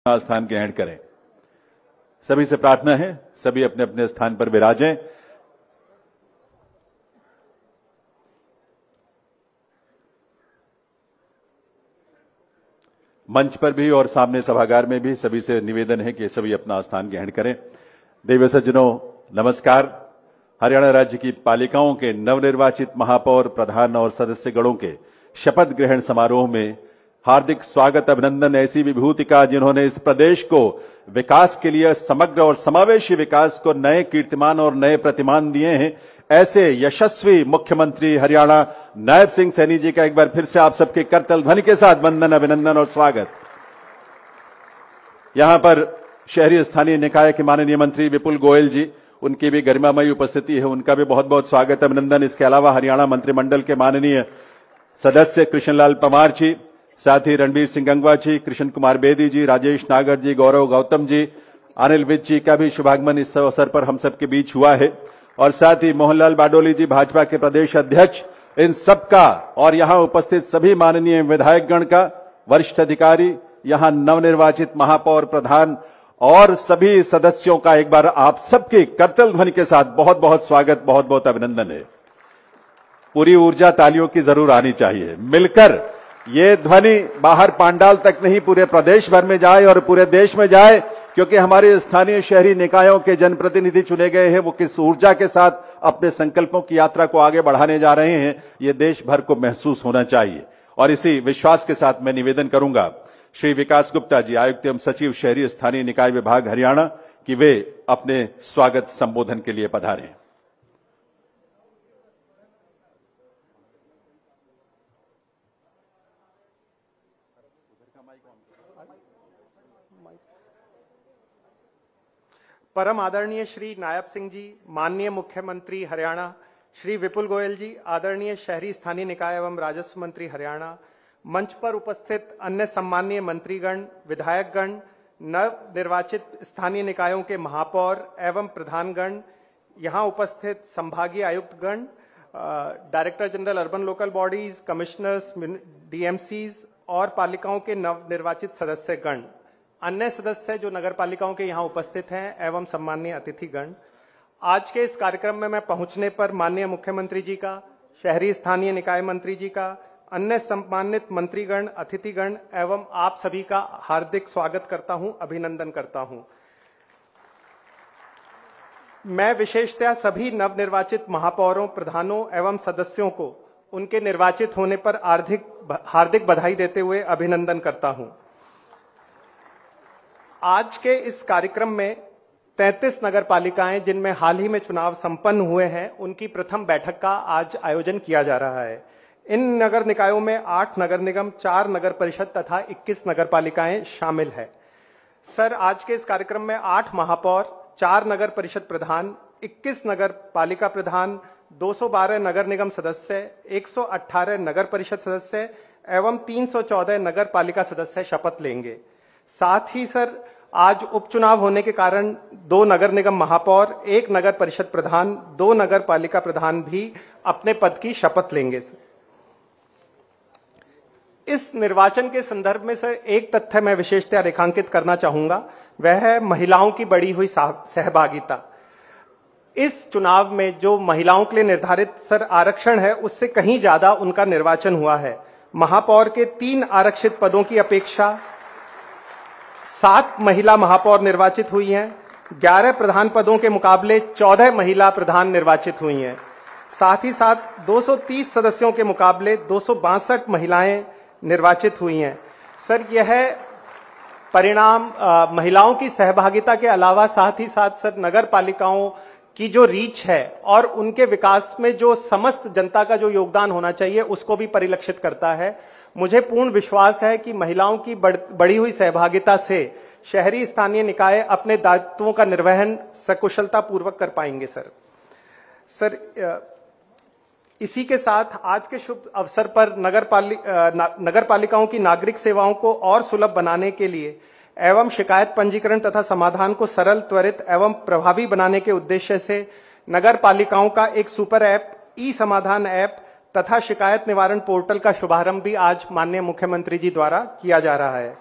स्थान ग्रहण करें। सभी से प्रार्थना है, सभी अपने अपने स्थान पर विराजें। मंच पर भी और सामने सभागार में भी सभी से निवेदन है कि सभी अपना स्थान ग्रहण करें। देवी सज्जनों, नमस्कार। हरियाणा राज्य की पालिकाओं के नवनिर्वाचित महापौर, प्रधान और सदस्यगणों के शपथ ग्रहण समारोह में हार्दिक स्वागत, अभिनंदन। ऐसी विभूति का जिन्होंने इस प्रदेश को विकास के लिए, समग्र और समावेशी विकास को नए कीर्तिमान और नए प्रतिमान दिए हैं, ऐसे यशस्वी मुख्यमंत्री हरियाणा नायब सिंह सैनी जी का एक बार फिर से आप सबके करतल ध्वनि के साथ वंदन, अभिनंदन और स्वागत। यहां पर शहरी स्थानीय निकाय के माननीय मंत्री विपुल गोयल जी, उनकी भी गरिमामयी उपस्थिति है, उनका भी बहुत बहुत स्वागत, अभिनंदन। इसके अलावा हरियाणा मंत्रिमंडल के माननीय सदस्य कृष्णलाल परमार जी, साथ ही रणबीर सिंह गंगवा जी, कृष्ण कुमार बेदी जी, राजेश नागर जी, गौरव गौतम जी, अनिल विज जी का भी शुभागमन इस अवसर पर हम सबके बीच हुआ है। और साथ ही मोहनलाल बाडोली जी, भाजपा के प्रदेश अध्यक्ष, इन सबका और यहां उपस्थित सभी माननीय विधायकगण का, वरिष्ठ अधिकारी, यहां नवनिर्वाचित महापौर, प्रधान और सभी सदस्यों का एक बार आप सबके करतल ध्वनि के साथ बहुत बहुत स्वागत, बहुत बहुत अभिनंदन है। पूरी ऊर्जा तालियों की जरूर आनी चाहिए। मिलकर ये ध्वनि बाहर पांडाल तक नहीं, पूरे प्रदेश भर में जाए और पूरे देश में जाए, क्योंकि हमारे स्थानीय शहरी निकायों के जनप्रतिनिधि चुने गए हैं, वो किस ऊर्जा के साथ अपने संकल्पों की यात्रा को आगे बढ़ाने जा रहे हैं, ये देश भर को महसूस होना चाहिए। और इसी विश्वास के साथ मैं निवेदन करूंगा श्री विकास गुप्ता जी, आयुक्त एवं सचिव शहरी स्थानीय निकाय विभाग हरियाणा, कि वे अपने स्वागत संबोधन के लिए पधारें। परम आदरणीय श्री नायब सिंह जी, माननीय मुख्यमंत्री हरियाणा श्री विपुल गोयल जी, आदरणीय शहरी स्थानीय निकाय एवं राजस्व मंत्री हरियाणा, मंच पर उपस्थित अन्य सम्माननीय मंत्रीगण, विधायकगण, नव निर्वाचित स्थानीय निकायों के महापौर एवं प्रधानगण, यहां उपस्थित संभागीय आयुक्तगण, director general urban local bodies, commissioners, DMCs और पालिकाओं के नव निर्वाचित सदस्यगण, अन्य सदस्य जो नगर पालिकाओं के यहाँ उपस्थित हैं एवं सम्माननीय अतिथिगण, आज के इस कार्यक्रम में मैं पहुंचने पर माननीय मुख्यमंत्री जी का, शहरी स्थानीय निकाय मंत्री जी का, अन्य सम्मानित मंत्रीगण, अतिथिगण एवं आप सभी का हार्दिक स्वागत करता हूं, अभिनंदन करता हूं। मैं विशेषतया सभी नवनिर्वाचित महापौरों, प्रधानों एवं सदस्यों को उनके निर्वाचित होने पर हार्दिक बधाई देते हुए अभिनंदन करता हूं। आज के इस कार्यक्रम में 33 नगर पालिकाएं जिनमें हाल ही में चुनाव संपन्न हुए हैं, उनकी प्रथम बैठक का आज आयोजन किया जा रहा है। इन नगर निकायों में 8 नगर निगम, 4 नगर परिषद तथा 21 नगर पालिकाएं शामिल है। सर, आज के इस कार्यक्रम में 8 महापौर, 4 नगर परिषद प्रधान, 21 नगर पालिका प्रधान, 212 नगर निगम सदस्य, 118 नगर परिषद सदस्य एवं 314 नगर पालिका सदस्य शपथ लेंगे। साथ ही सर, आज उपचुनाव होने के कारण 2 नगर निगम महापौर, 1 नगर परिषद प्रधान, 2 नगर पालिका प्रधान भी अपने पद की शपथ लेंगे। इस निर्वाचन के संदर्भ में सर एक तथ्य मैं विशेषतया रेखांकित करना चाहूंगा, वह है महिलाओं की बढ़ी हुई सहभागिता। इस चुनाव में जो महिलाओं के लिए निर्धारित सर आरक्षण है, उससे कहीं ज्यादा उनका निर्वाचन हुआ है। महापौर के 3 आरक्षित पदों की अपेक्षा 7 महिला महापौर निर्वाचित हुई हैं। 11 प्रधान पदों के मुकाबले 14 महिला प्रधान निर्वाचित हुई हैं। साथ ही साथ 230 सदस्यों के मुकाबले 262 महिलाएं निर्वाचित हुई हैं। सर, यह परिणाम महिलाओं की सहभागिता के अलावा साथ ही साथ सर नगर पालिकाओं की जो रीच है और उनके विकास में जो समस्त जनता का जो योगदान होना चाहिए, उसको भी परिलक्षित करता है। मुझे पूर्ण विश्वास है कि महिलाओं की बढ़ी हुई सहभागिता से शहरी स्थानीय निकाय अपने दायित्वों का निर्वहन सकुशलता पूर्वक कर पाएंगे। सर, इसी के साथ आज के शुभ अवसर पर नगर पालिकाओं की नागरिक सेवाओं को और सुलभ बनाने के लिए एवं शिकायत पंजीकरण तथा समाधान को सरल, त्वरित एवं प्रभावी बनाने के उद्देश्य से नगर पालिकाओं का एक सुपर ऐप, ई समाधान ऐप तथा शिकायत निवारण पोर्टल का शुभारंभ भी आज माननीय मुख्यमंत्री जी द्वारा किया जा रहा है।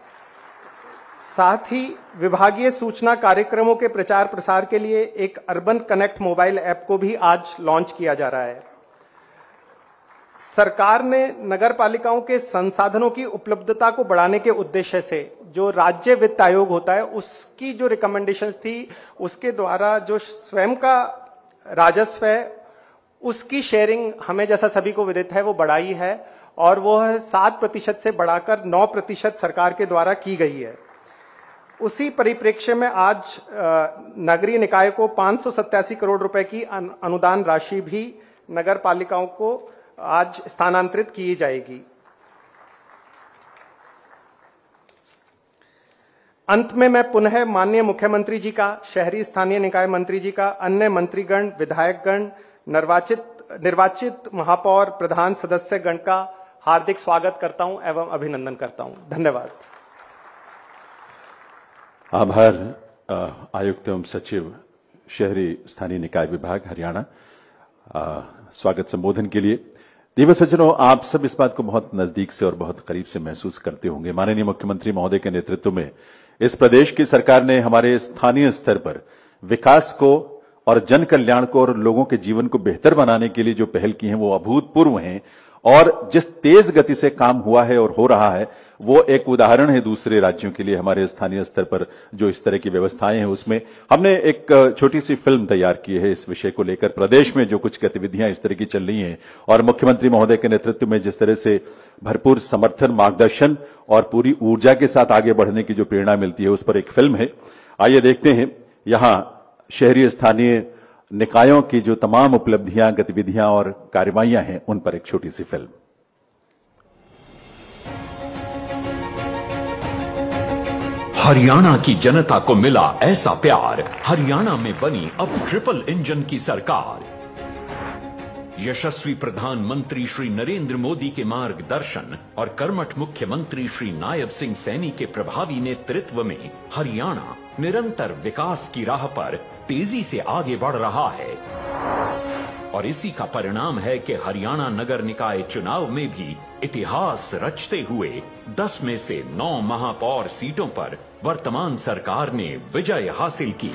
साथ ही विभागीय सूचना कार्यक्रमों के प्रचार प्रसार के लिए एक अर्बन कनेक्ट मोबाइल ऐप को भी आज लॉन्च किया जा रहा है। सरकार ने नगर पालिकाओं के संसाधनों की उपलब्धता को बढ़ाने के उद्देश्य से जो राज्य वित्त आयोग होता है उसकी जो रिकमेंडेशंस थी उसके द्वारा जो स्वयं का राजस्व है उसकी शेयरिंग हमें जैसा सभी को विदित है वो बढ़ाई है और वो 7% से बढ़ाकर 9% सरकार के द्वारा की गई है। उसी परिप्रेक्ष्य में आज नगरीय निकाय को 587 करोड़ रुपए की अनुदान राशि भी नगर पालिकाओं को आज स्थानांतरित की जाएगी। अंत में मैं पुनः माननीय मुख्यमंत्री जी का, शहरी स्थानीय निकाय मंत्री जी का, अन्य मंत्रीगण, विधायकगण, निर्वाचित महापौर, प्रधान सदस्य गण का हार्दिक स्वागत करता हूं एवं अभिनंदन करता हूं। धन्यवाद। आभार आयुक्त एवं सचिव शहरी स्थानीय निकाय विभाग हरियाणा स्वागत संबोधन के लिए। दिव्य सज्जनों, आप सब इस बात को बहुत नजदीक से और बहुत करीब से महसूस करते होंगे। माननीय मुख्यमंत्री महोदय के नेतृत्व में इस प्रदेश की सरकार ने हमारे स्थानीय स्तर पर विकास को और जन कल्याण को और लोगों के जीवन को बेहतर बनाने के लिए जो पहल की हैं वो अभूतपूर्व हैं और जिस तेज गति से काम हुआ है और हो रहा है वो एक उदाहरण है दूसरे राज्यों के लिए। हमारे स्थानीय स्तर पर जो इस तरह की व्यवस्थाएं हैं उसमें हमने एक छोटी सी फिल्म तैयार की है इस विषय को लेकर। प्रदेश में जो कुछ गतिविधियां इस तरह की चल रही हैं और मुख्यमंत्री महोदय के नेतृत्व में जिस तरह से भरपूर समर्थन, मार्गदर्शन और पूरी ऊर्जा के साथ आगे बढ़ने की जो प्रेरणा मिलती है उस पर एक फिल्म है। आइए देखते हैं यहां शहरी स्थानीय निकायों की जो तमाम उपलब्धियां, गतिविधियां और कार्रवाइयां हैं उन पर एक छोटी सी फिल्म। हरियाणा की जनता को मिला ऐसा प्यार, हरियाणा में बनी अब ट्रिपल इंजन की सरकार। यशस्वी प्रधानमंत्री श्री नरेंद्र मोदी के मार्गदर्शन और कर्मठ मुख्यमंत्री श्री नायब सिंह सैनी के प्रभावी नेतृत्व में हरियाणा निरंतर विकास की राह पर तेजी से आगे बढ़ रहा है और इसी का परिणाम है कि हरियाणा नगर निकाय चुनाव में भी इतिहास रचते हुए 10 में से 9 महापौर सीटों पर वर्तमान सरकार ने विजय हासिल की।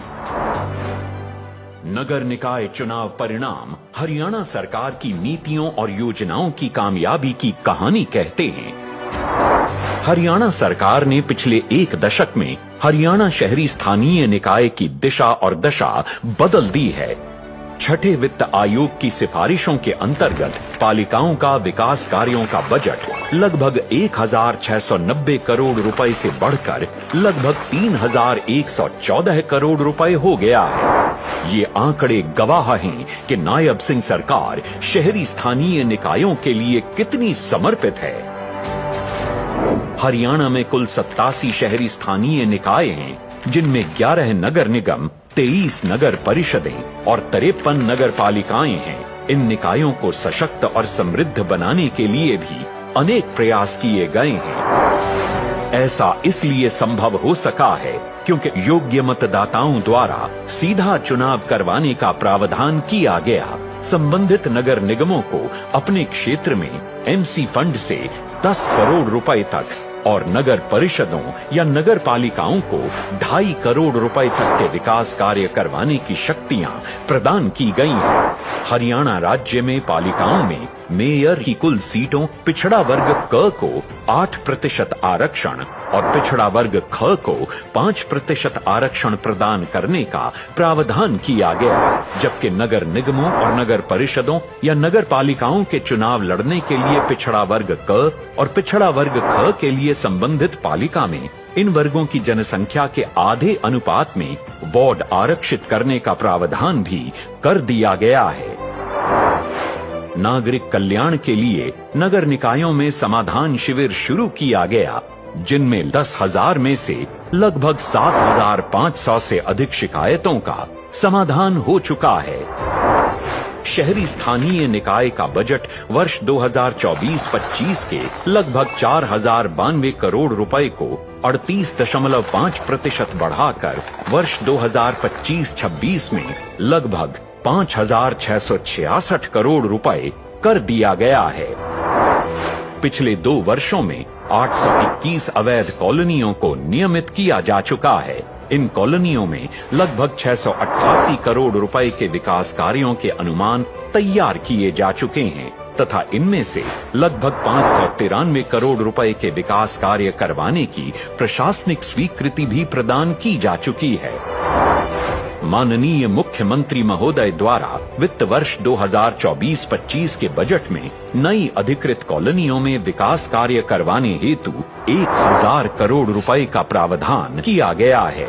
नगर निकाय चुनाव परिणाम हरियाणा सरकार की नीतियों और योजनाओं की कामयाबी की कहानी कहते हैं। हरियाणा सरकार ने पिछले 1 दशक में हरियाणा शहरी स्थानीय निकाय की दिशा और दशा बदल दी है। छठे वित्त आयोग की सिफारिशों के अंतर्गत पालिकाओं का विकास कार्यों का बजट लगभग 1690 करोड़ रुपए से बढ़कर लगभग 3114 करोड़ रुपए हो गया है। ये आंकड़े गवाह हैं कि नायब सिंह सरकार शहरी स्थानीय निकायों के लिए कितनी समर्पित है। हरियाणा में कुल 87 शहरी स्थानीय निकाय हैं, जिनमें 11 नगर निगम, 23 नगर परिषदें और 53 नगर पालिकाएं हैं। इन निकायों को सशक्त और समृद्ध बनाने के लिए भी अनेक प्रयास किए गए हैं। ऐसा इसलिए संभव हो सका है क्योंकि योग्य मतदाताओं द्वारा सीधा चुनाव करवाने का प्रावधान किया गया। संबंधित नगर निगमों को अपने क्षेत्र में एमसी फंड से 10 करोड़ रुपए तक और नगर परिषदों या नगर पालिकाओं को 2.5 करोड़ रुपए तक के विकास कार्य करवाने की शक्तियां प्रदान की गई हैं। हरियाणा राज्य में पालिकाओं में मेयर की कुल सीटों पिछड़ा वर्ग क को 8% आरक्षण और पिछड़ा वर्ग ख को 5% आरक्षण प्रदान करने का प्रावधान किया गया, जबकि नगर निगमों और नगर परिषदों या नगर पालिकाओं के चुनाव लड़ने के लिए पिछड़ा वर्ग क और पिछड़ा वर्ग ख के लिए संबंधित पालिका में इन वर्गों की जनसंख्या के आधे अनुपात में वार्ड आरक्षित करने का प्रावधान भी कर दिया गया है। नागरिक कल्याण के लिए नगर निकायों में समाधान शिविर शुरू किया गया, जिनमें 10,000 में से लगभग 7,500 से अधिक शिकायतों का समाधान हो चुका है। शहरी स्थानीय निकाय का बजट वर्ष 2024-25 के लगभग 4,092 करोड़ रुपए को 38.5% बढ़ाकर वर्ष 2025-26 में लगभग 5,666 करोड़ रुपए कर दिया गया है। पिछले 2 वर्षों में 821 अवैध कॉलोनियों को नियमित किया जा चुका है। इन कॉलोनियों में लगभग 688 करोड़ रुपए के विकास कार्यों के अनुमान तैयार किए जा चुके हैं तथा इनमें से लगभग 593 करोड़ रुपए के विकास कार्य करवाने की प्रशासनिक स्वीकृति भी प्रदान की जा चुकी है। माननीय मुख्यमंत्री महोदय द्वारा वित्त वर्ष 2024-25 के बजट में नई अधिकृत कॉलोनियों में विकास कार्य करवाने हेतु 1000 करोड़ रुपए का प्रावधान किया गया है।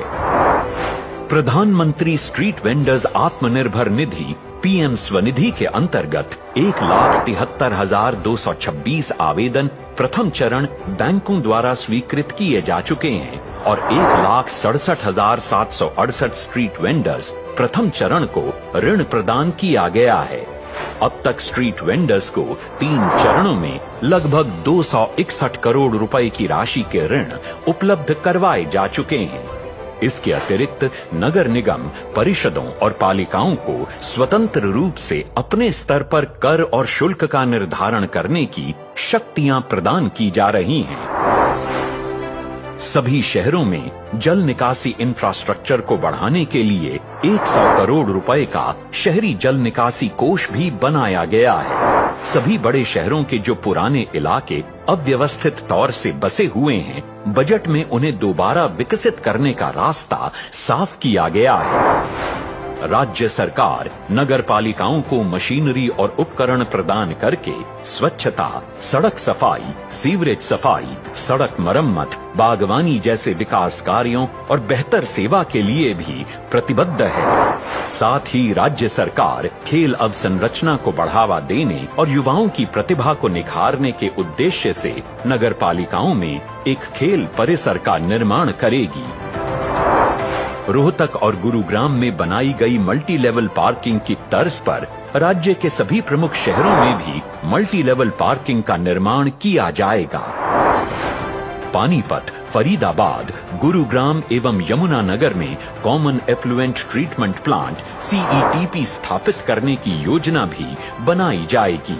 प्रधानमंत्री street vendors Atmanirbhar Nidhi PM Svanidhi के अंतर्गत 1,73,226 आवेदन प्रथम चरण बैंकों द्वारा स्वीकृत किए जा चुके हैं और 1,67,768 स्ट्रीट वेंडर्स प्रथम चरण को ऋण प्रदान किया गया है। अब तक स्ट्रीट वेंडर्स को 3 चरणों में लगभग 261 करोड़ रुपए की राशि के ऋण उपलब्ध करवाए जा चुके हैं। इसके अतिरिक्त नगर निगम, परिषदों और पालिकाओं को स्वतंत्र रूप से अपने स्तर पर कर और शुल्क का निर्धारण करने की शक्तियां प्रदान की जा रही हैं। सभी शहरों में जल निकासी इंफ्रास्ट्रक्चर को बढ़ाने के लिए 100 करोड़ रुपए का शहरी जल निकासी कोष भी बनाया गया है। सभी बड़े शहरों के जो पुराने इलाके अव्यवस्थित तौर से बसे हुए हैं, बजट में उन्हें दोबारा विकसित करने का रास्ता साफ किया गया है। राज्य सरकार नगर पालिकाओं को मशीनरी और उपकरण प्रदान करके स्वच्छता, सड़क सफाई, सीवरेज सफाई, सड़क मरम्मत, बागवानी जैसे विकास कार्यों और बेहतर सेवा के लिए भी प्रतिबद्ध है। साथ ही राज्य सरकार खेल अवसंरचना को बढ़ावा देने और युवाओं की प्रतिभा को निखारने के उद्देश्य से नगर पालिकाओं में एक खेल परिसर का निर्माण करेगी। रोहतक और गुरुग्राम में बनाई गई मल्टी लेवल पार्किंग की तर्ज पर राज्य के सभी प्रमुख शहरों में भी मल्टी लेवल पार्किंग का निर्माण किया जाएगा। पानीपत, फरीदाबाद, गुरुग्राम एवं यमुनानगर में common effluent treatment plant CETP स्थापित करने की योजना भी बनाई जाएगी।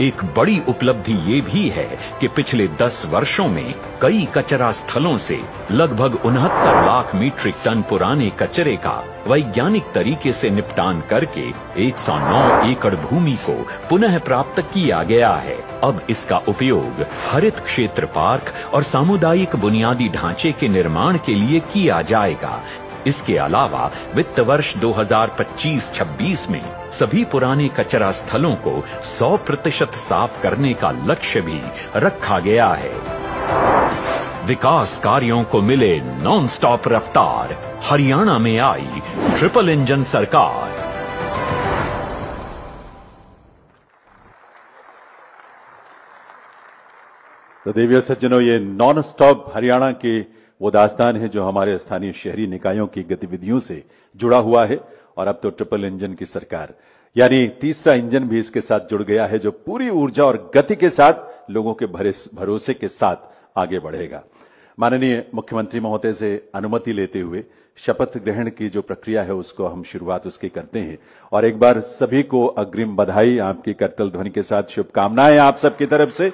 एक बड़ी उपलब्धि ये भी है कि पिछले 10 वर्षों में कई कचरा स्थलों से लगभग 69 लाख मीट्रिक टन पुराने कचरे का वैज्ञानिक तरीके से निपटान करके 109 एकड़ भूमि को पुनः प्राप्त किया गया है। अब इसका उपयोग हरित क्षेत्र पार्क और सामुदायिक बुनियादी ढांचे के निर्माण के लिए किया जाएगा। इसके अलावा वित्त वर्ष 2025-26 में सभी पुराने कचरा स्थलों को 100% साफ करने का लक्ष्य भी रखा गया है। विकास कार्यों को मिले नॉन स्टॉप रफ्तार, हरियाणा में आई ट्रिपल इंजन सरकार। तो देवियों सज्जनों, ये नॉन स्टॉप हरियाणा की वो दास्तान है जो हमारे स्थानीय शहरी निकायों की गतिविधियों से जुड़ा हुआ है। और अब तो ट्रिपल इंजन की सरकार, यानी तीसरा इंजन भी इसके साथ जुड़ गया है, जो पूरी ऊर्जा और गति के साथ लोगों के भरोसे के साथ आगे बढ़ेगा। माननीय मुख्यमंत्री महोदय से अनुमति लेते हुए शपथ ग्रहण की जो प्रक्रिया है उसको हम शुरुआत उसकी करते हैं। और एक बार सभी को अग्रिम बधाई, आपकी करतल ध्वनि के साथ शुभकामनाएं आप सबकी तरफ से।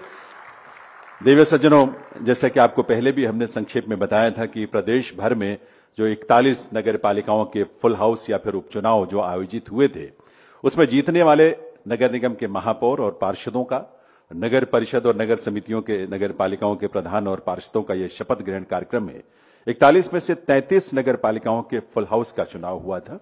देवी सज्जनों, जैसा कि आपको पहले भी हमने संक्षेप में बताया था कि प्रदेश भर में जो 41 नगर पालिकाओं के फुल हाउस या फिर उपचुनाव जो आयोजित हुए थे, उसमें जीतने वाले नगर निगम के महापौर और पार्षदों का, नगर परिषद और नगर समितियों के नगर पालिकाओं के प्रधान और पार्षदों का यह शपथ ग्रहण कार्यक्रम में 41 में से 33 नगर पालिकाओं के फुल हाउस का चुनाव हुआ था।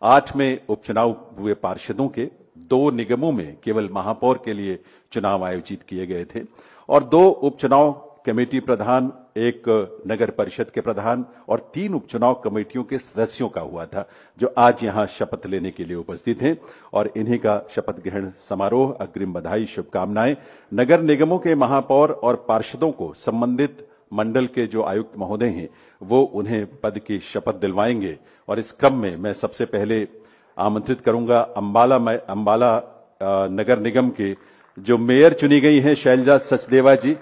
8 में उपचुनाव हुए पार्षदों के, 2 निगमों में केवल महापौर के लिए चुनाव आयोजित किए गए थे और 2 उपचुनाव कमेटी प्रधान, 1 नगर परिषद के प्रधान और 3 उपचुनाव कमेटियों के सदस्यों का हुआ था, जो आज यहां शपथ लेने के लिए उपस्थित हैं। और इन्हीं का शपथ ग्रहण समारोह, अग्रिम बधाई, शुभकामनाएं। नगर निगमों के महापौर और पार्षदों को संबंधित मंडल के जो आयुक्त महोदय हैं वो उन्हें पद की शपथ दिलवाएंगे। और इस क्रम में मैं सबसे पहले आमंत्रित करूंगा अंबाला नगर निगम के जो मेयर चुनी गई हैं शैलजा सचदेवा जी,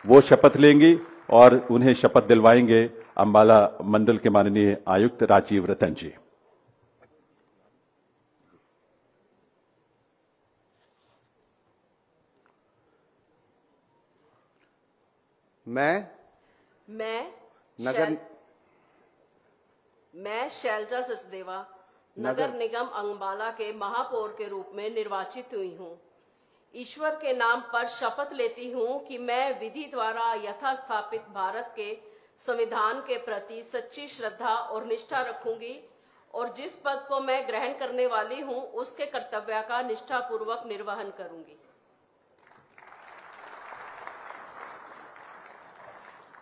वो शपथ लेंगी और उन्हें शपथ दिलवाएंगे अंबाला मंडल के माननीय आयुक्त राजीव रतन जी। मैं शैलजा सचदेवा नगर निगम अंबाला के महापौर के रूप में निर्वाचित हुई हूँ। ईश्वर के नाम पर शपथ लेती हूँ कि मैं विधि द्वारा यथास्थापित भारत के संविधान के प्रति सच्ची श्रद्धा और निष्ठा रखूंगी और जिस पद को मैं ग्रहण करने वाली हूँ उसके कर्तव्य का निष्ठापूर्वक निर्वहन करूंगी।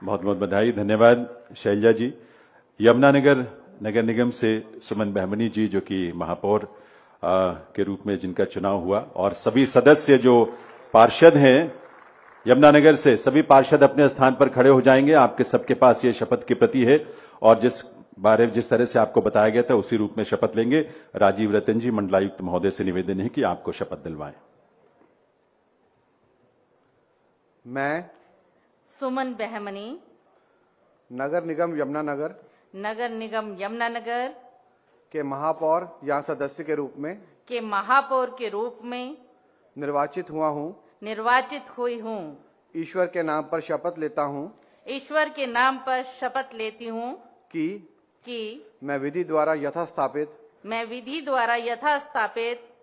बहुत बहुत बधाई, धन्यवाद शैलजा जी। यमुनानगर नगर निगम से सुमन बहमनी जी, जो कि महापौर के रूप में जिनका चुनाव हुआ, और सभी सदस्य जो पार्षद हैं यमुनानगर से, सभी पार्षद अपने स्थान पर खड़े हो जाएंगे। आपके सबके पास ये शपथ की प्रति है और जिस तरह से आपको बताया गया था उसी रूप में शपथ लेंगे। राजीव रतन जी, मंडलायुक्त महोदय से निवेदन है कि आपको शपथ दिलवाएं। मैं सुमन बहमनी नगर निगम यमुनानगर के महापौर या सदस्य के रूप में निर्वाचित हुई हूँ। ईश्वर के नाम पर शपथ लेती हूँ कि मैं विधि द्वारा यथास्थापित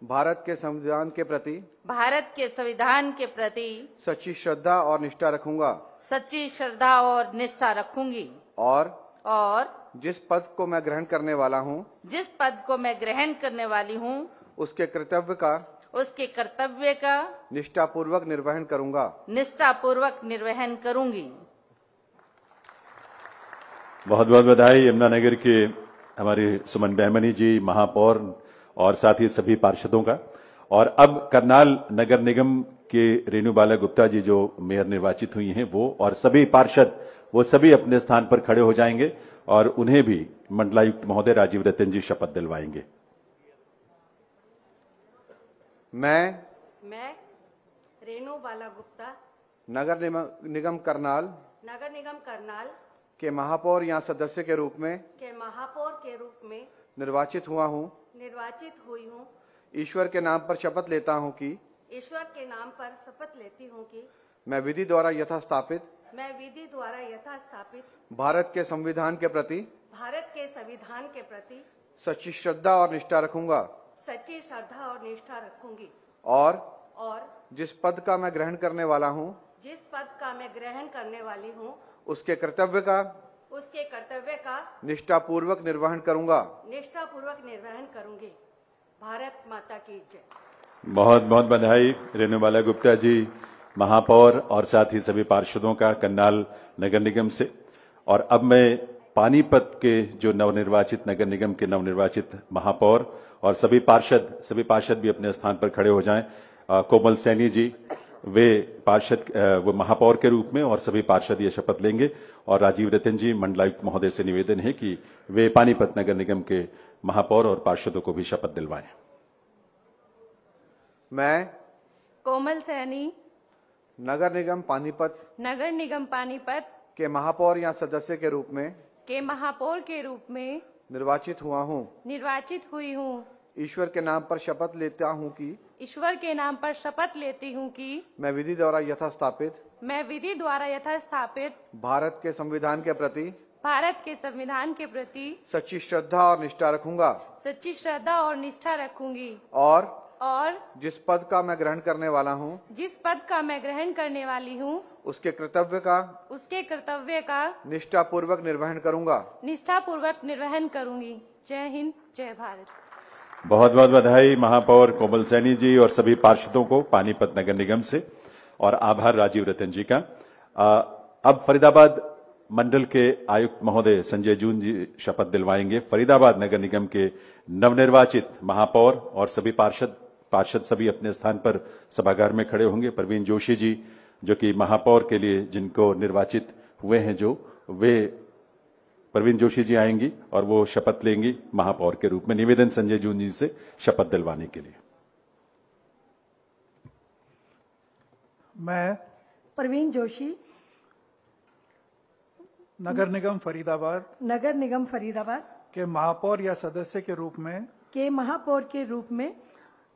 भारत के संविधान के प्रति सच्ची श्रद्धा और निष्ठा रखूंगी और जिस पद को मैं ग्रहण करने वाली हूँ उसके कर्तव्य का निष्ठापूर्वक निर्वहन करूंगी। बहुत बहुत बधाई यमुनानगर के हमारे सुमन बहमनी जी, महापौर, और साथ ही सभी पार्षदों का। और अब करनाल नगर निगम के रेणु बाला गुप्ता जी जो मेयर निर्वाचित हुई हैं, वो और सभी पार्षद, वो सभी अपने स्थान पर खड़े हो जाएंगे और उन्हें भी मंडलायुक्त महोदय राजीव रतन जी शपथ दिलवाएंगे। मैं रेणु बाला गुप्ता नगर निगम करनाल के महापौर या सदस्य के रूप में निर्वाचित हुई हूँ। ईश्वर के नाम पर शपथ लेती हूँ कि मैं विधि द्वारा यथास्थापित भारत के संविधान के प्रति सच्ची श्रद्धा और निष्ठा रखूंगी और जिस पद का मैं ग्रहण करने वाली हूँ उसके कर्तव्य का निष्ठापूर्वक निर्वहन करूंगी। भारत माता की जय। बहुत बहुत बधाई रेणु बाला गुप्ता जी, महापौर, और साथ ही सभी पार्षदों का करनाल नगर निगम से। और अब मैं पानीपत के जो नवनिर्वाचित नगर निगम के नवनिर्वाचित महापौर और सभी पार्षद भी अपने स्थान पर खड़े हो जाएं। कोमल सैनी जी, वो महापौर के रूप में, और सभी पार्षद ये शपथ लेंगे। और राजीव रतन जी, मंडलायुक्त महोदय से निवेदन है कि वे पानीपत नगर निगम के महापौर और पार्षदों को भी शपथ दिलवाएं। मैं कोमल सैनी नगर निगम पानीपत के महापौर या सदस्य के रूप में निर्वाचित हुई हूँ। ईश्वर के नाम पर शपथ लेती हूँ कि मैं विधि द्वारा यथास्थापित भारत के संविधान के प्रति सच्ची श्रद्धा और निष्ठा रखूंगी और जिस पद का मैं ग्रहण करने वाली हूँ उसके कर्तव्य का निष्ठापूर्वक निर्वहन करूंगी। जय हिंद, जय भारत। बहुत बहुत बधाई महापौर कोमल सैनी जी और सभी पार्षदों को पानीपत नगर निगम से, और आभार राजीव रतन जी का। अब फरीदाबाद मंडल के आयुक्त महोदय संजय जून जी शपथ दिलवाएंगे। फरीदाबाद नगर निगम के नवनिर्वाचित महापौर और सभी पार्षद सभी अपने स्थान पर सभागार में खड़े होंगे। प्रवीण जोशी जी, जो कि महापौर के लिए जिनको निर्वाचित हुए हैं, प्रवीण जोशी जी आएंगी और वो शपथ लेंगी महापौर के रूप में। निवेदन संजय जून जी से शपथ दिलवाने के लिए। मैं प्रवीण जोशी नगर निगम फरीदाबाद के महापौर या सदस्य के रूप में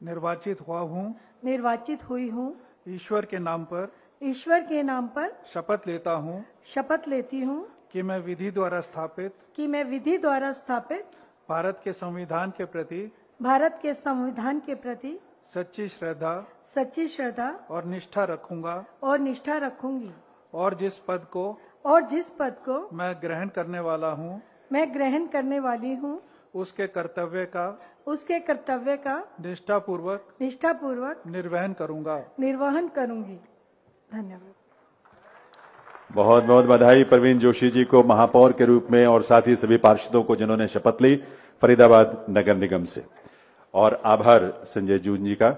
निर्वाचित हुई हूँ। ईश्वर के नाम पर ईश्वर के नाम पर शपथ लेता हूँ शपथ लेती हूँ कि मैं विधि द्वारा स्थापित भारत के संविधान के प्रति सच्ची श्रद्धा और निष्ठा रखूंगी और जिस पद को मैं ग्रहण करने वाली हूँ उसके कर्तव्य का निष्ठापूर्वक निर्वहन करूंगी। धन्यवाद। बहुत बहुत बधाई प्रवीण जोशी जी को महापौर के रूप में और साथ ही सभी पार्षदों को जिन्होंने शपथ ली फरीदाबाद नगर निगम से। और आभार संजय जून जी का,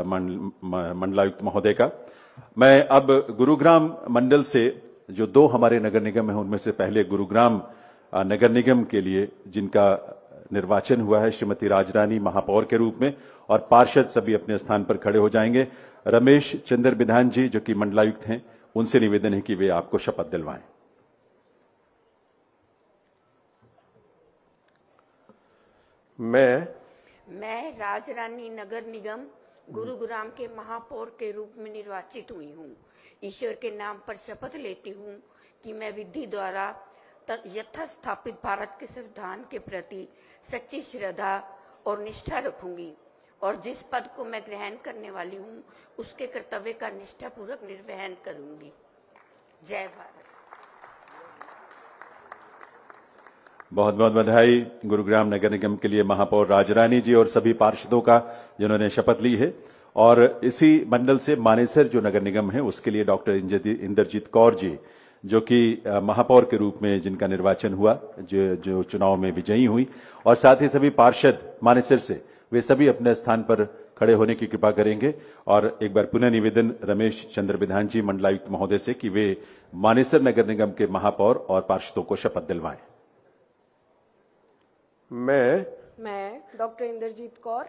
मंडलायुक्त महोदय का। मैं अब गुरुग्राम मंडल से जो 2 हमारे नगर निगम हैं उनमें से पहले गुरुग्राम नगर निगम के लिए जिनका निर्वाचन हुआ है श्रीमती राजरानी महापौर के रूप में, और पार्षद सभी अपने स्थान पर खड़े हो जाएंगे। रमेश चंद्र बिधान जी जो कि मंडलायुक्त हैं, उनसे निवेदन है कि वे आपको शपथ दिलवाएं। मैं राजरानी नगर निगम गुरुग्राम के महापौर के रूप में निर्वाचित हुई हूँ। ईश्वर के नाम पर शपथ लेती हूँ कि मैं विधि द्वारा यथास्थापित भारत के संविधान के प्रति सच्ची श्रद्धा और निष्ठा रखूंगी और जिस पद को मैं ग्रहण करने वाली हूँ उसके कर्तव्य का निष्ठापूर्वक निर्वहन करूंगी। जय भारत। बहुत बहुत बधाई गुरुग्राम नगर निगम के लिए महापौर राजरानी जी और सभी पार्षदों का जिन्होंने शपथ ली है। और इसी मंडल से मानेसर जो नगर निगम है उसके लिए डॉक्टर इंद्रजीत कौर जी जो कि महापौर के रूप में जिनका निर्वाचन हुआ, जो चुनाव में विजयी हुई, और साथ ही सभी पार्षद मानेसर से वे सभी अपने स्थान पर खड़े होने की कृपा करेंगे। और एक बार पुनः निवेदन रमेश चंद्र बिधान जी मंडलायुक्त महोदय से कि वे मानेसर नगर निगम के महापौर और पार्षदों को शपथ दिलवाएं। मैं डॉक्टर इंद्रजीत कौर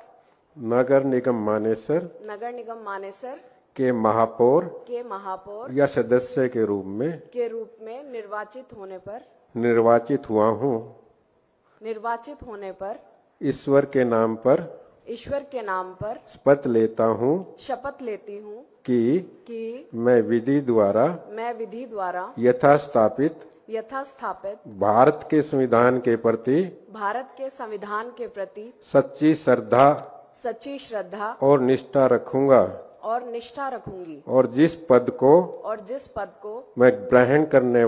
नगर निगम मानेसर के महापौर या सदस्य के रूप में निर्वाचित होने पर ईश्वर के नाम पर शपथ लेती हूँ कि मैं विधि द्वारा यथास्थापित भारत के संविधान के प्रति सच्ची श्रद्धा और निष्ठा रखूंगा और जिस पद को मैं ग्रहण करने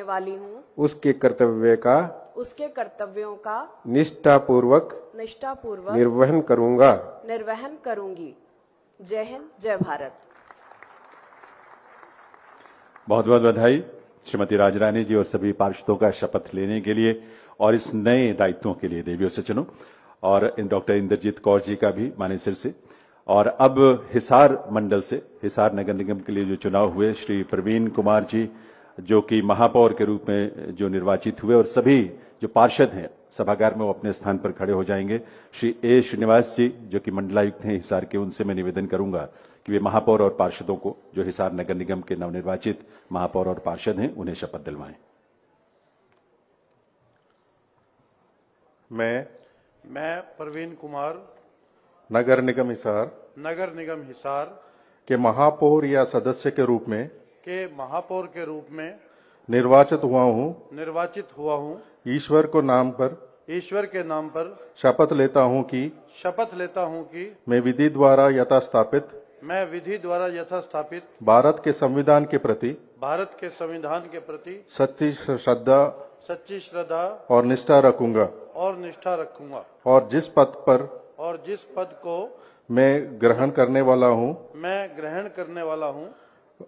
वाली हूँ उसके कर्तव्यों का निष्ठापूर्वक निर्वहन करूंगी। जय हिंद, जय भारत। बहुत बहुत बधाई श्रीमती राजरानी जी और सभी पार्षदों का शपथ लेने के लिए और इस नए दायित्वों के लिए देवियों से चुनो, और डॉक्टर इंद्रजीत कौर जी का भी मानेसर से। और अब हिसार मंडल से, हिसार नगर निगम के लिए जो चुनाव हुए, श्री प्रवीण कुमार जी जो कि महापौर के रूप में जो निर्वाचित हुए, और सभी जो पार्षद हैं सभागार में वो अपने स्थान पर खड़े हो जाएंगे। श्री ए श्रीनिवास जी जो कि मंडलायुक्त हैं हिसार के, उनसे मैं निवेदन करूंगा कि वे महापौर और पार्षदों को जो हिसार नगर निगम के नवनिर्वाचित महापौर और पार्षद हैं उन्हें शपथ दिलवाएं। मैं प्रवीण कुमार नगर निगम हिसार के महापौर या सदस्य के रूप में निर्वाचित हुआ हूँ। ईश्वर के नाम पर शपथ लेता हूँ कि मैं विधि द्वारा यथास्थापित भारत के संविधान के प्रति सच्ची श्रद्धा और निष्ठा रखूंगा और जिस पद को मैं ग्रहण करने वाला हूँ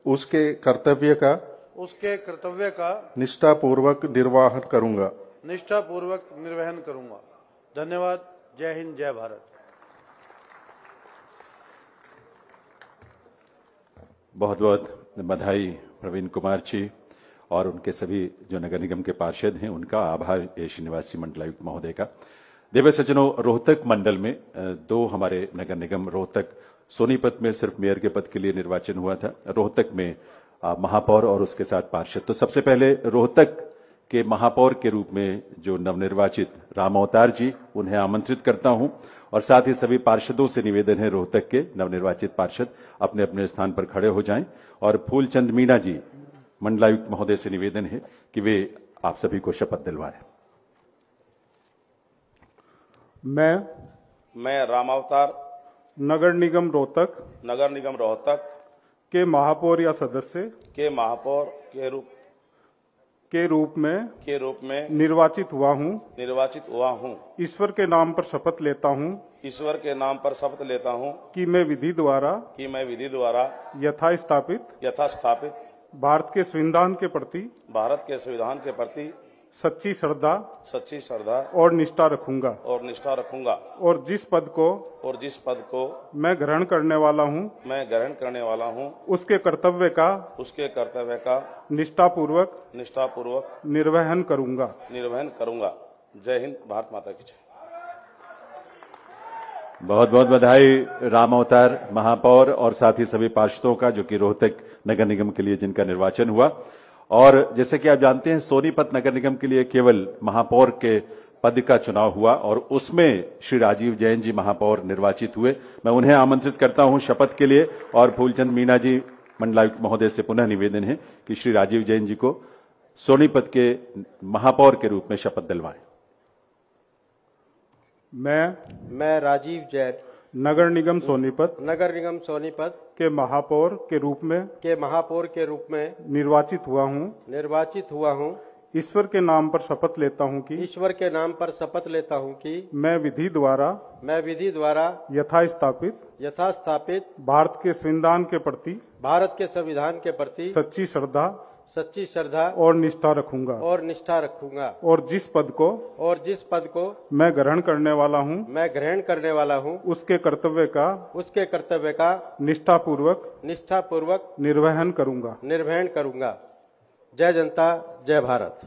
उसके कर्तव्य का निष्ठापूर्वक निर्वहन करूंगा। धन्यवाद। जय हिंद, जय भारत। बहुत बहुत बधाई प्रवीण कुमार जी और उनके सभी जो नगर निगम के पार्षद हैं उनका। आभार ए श्रीनिवासी मंडलायुक्त महोदय का। देव सज्जनों, रोहतक मंडल में 2 हमारे नगर निगम, रोहतक सोनीपत में सिर्फ मेयर के पद के लिए निर्वाचन हुआ था, रोहतक में महापौर और उसके साथ पार्षद। तो सबसे पहले रोहतक के महापौर के रूप में जो नवनिर्वाचित राम अवतार जी, उन्हें आमंत्रित करता हूं और साथ ही सभी पार्षदों से निवेदन है, रोहतक के नवनिर्वाचित पार्षद अपने अपने स्थान पर खड़े हो जाएं और फूलचंद मीणा जी मंडलायुक्त महोदय से निवेदन है कि वे आप सभी को शपथ दिलवाएं। मैं रामावतार नगर निगम रोहतक के महापौर या सदस्य के महापौर के रूप में निर्वाचित हुआ हूँ ईश्वर के नाम पर शपथ लेता हूँ कि मैं विधि द्वारा यथास्थापित भारत के संविधान के प्रति सच्ची श्रद्धा और निष्ठा रखूंगा और जिस पद को मैं ग्रहण करने वाला हूँ उसके कर्तव्य का निष्ठापूर्वक निर्वहन करूंगा। जय हिंद, भारत माता की जय। बहुत बहुत बधाई राम अवतार महापौर और साथ ही सभी पार्षदों का, जो कि रोहतक नगर निगम के लिए जिनका निर्वाचन हुआ। और जैसे कि आप जानते हैं, सोनीपत नगर निगम के लिए केवल महापौर के पद का चुनाव हुआ और उसमें श्री राजीव जैन जी महापौर निर्वाचित हुए। मैं उन्हें आमंत्रित करता हूं शपथ के लिए और फूलचंद मीणा जी मंडलायुक्त महोदय से पुनः निवेदन है कि श्री राजीव जैन जी को सोनीपत के महापौर के रूप में शपथ दिलवाएं। मैं राजीव जैन नगर निगम सोनीपत के महापौर के रूप में निर्वाचित हुआ हूँ ईश्वर के नाम पर शपथ लेता हूँ कि मैं विधि द्वारा यथास्थापित भारत के संविधान के प्रति सच्ची श्रद्धा और निष्ठा रखूंगा और जिस पद को मैं ग्रहण करने वाला हूँ उसके कर्तव्य का निष्ठापूर्वक निर्वहन करूंगा। जय जनता, जय भारत।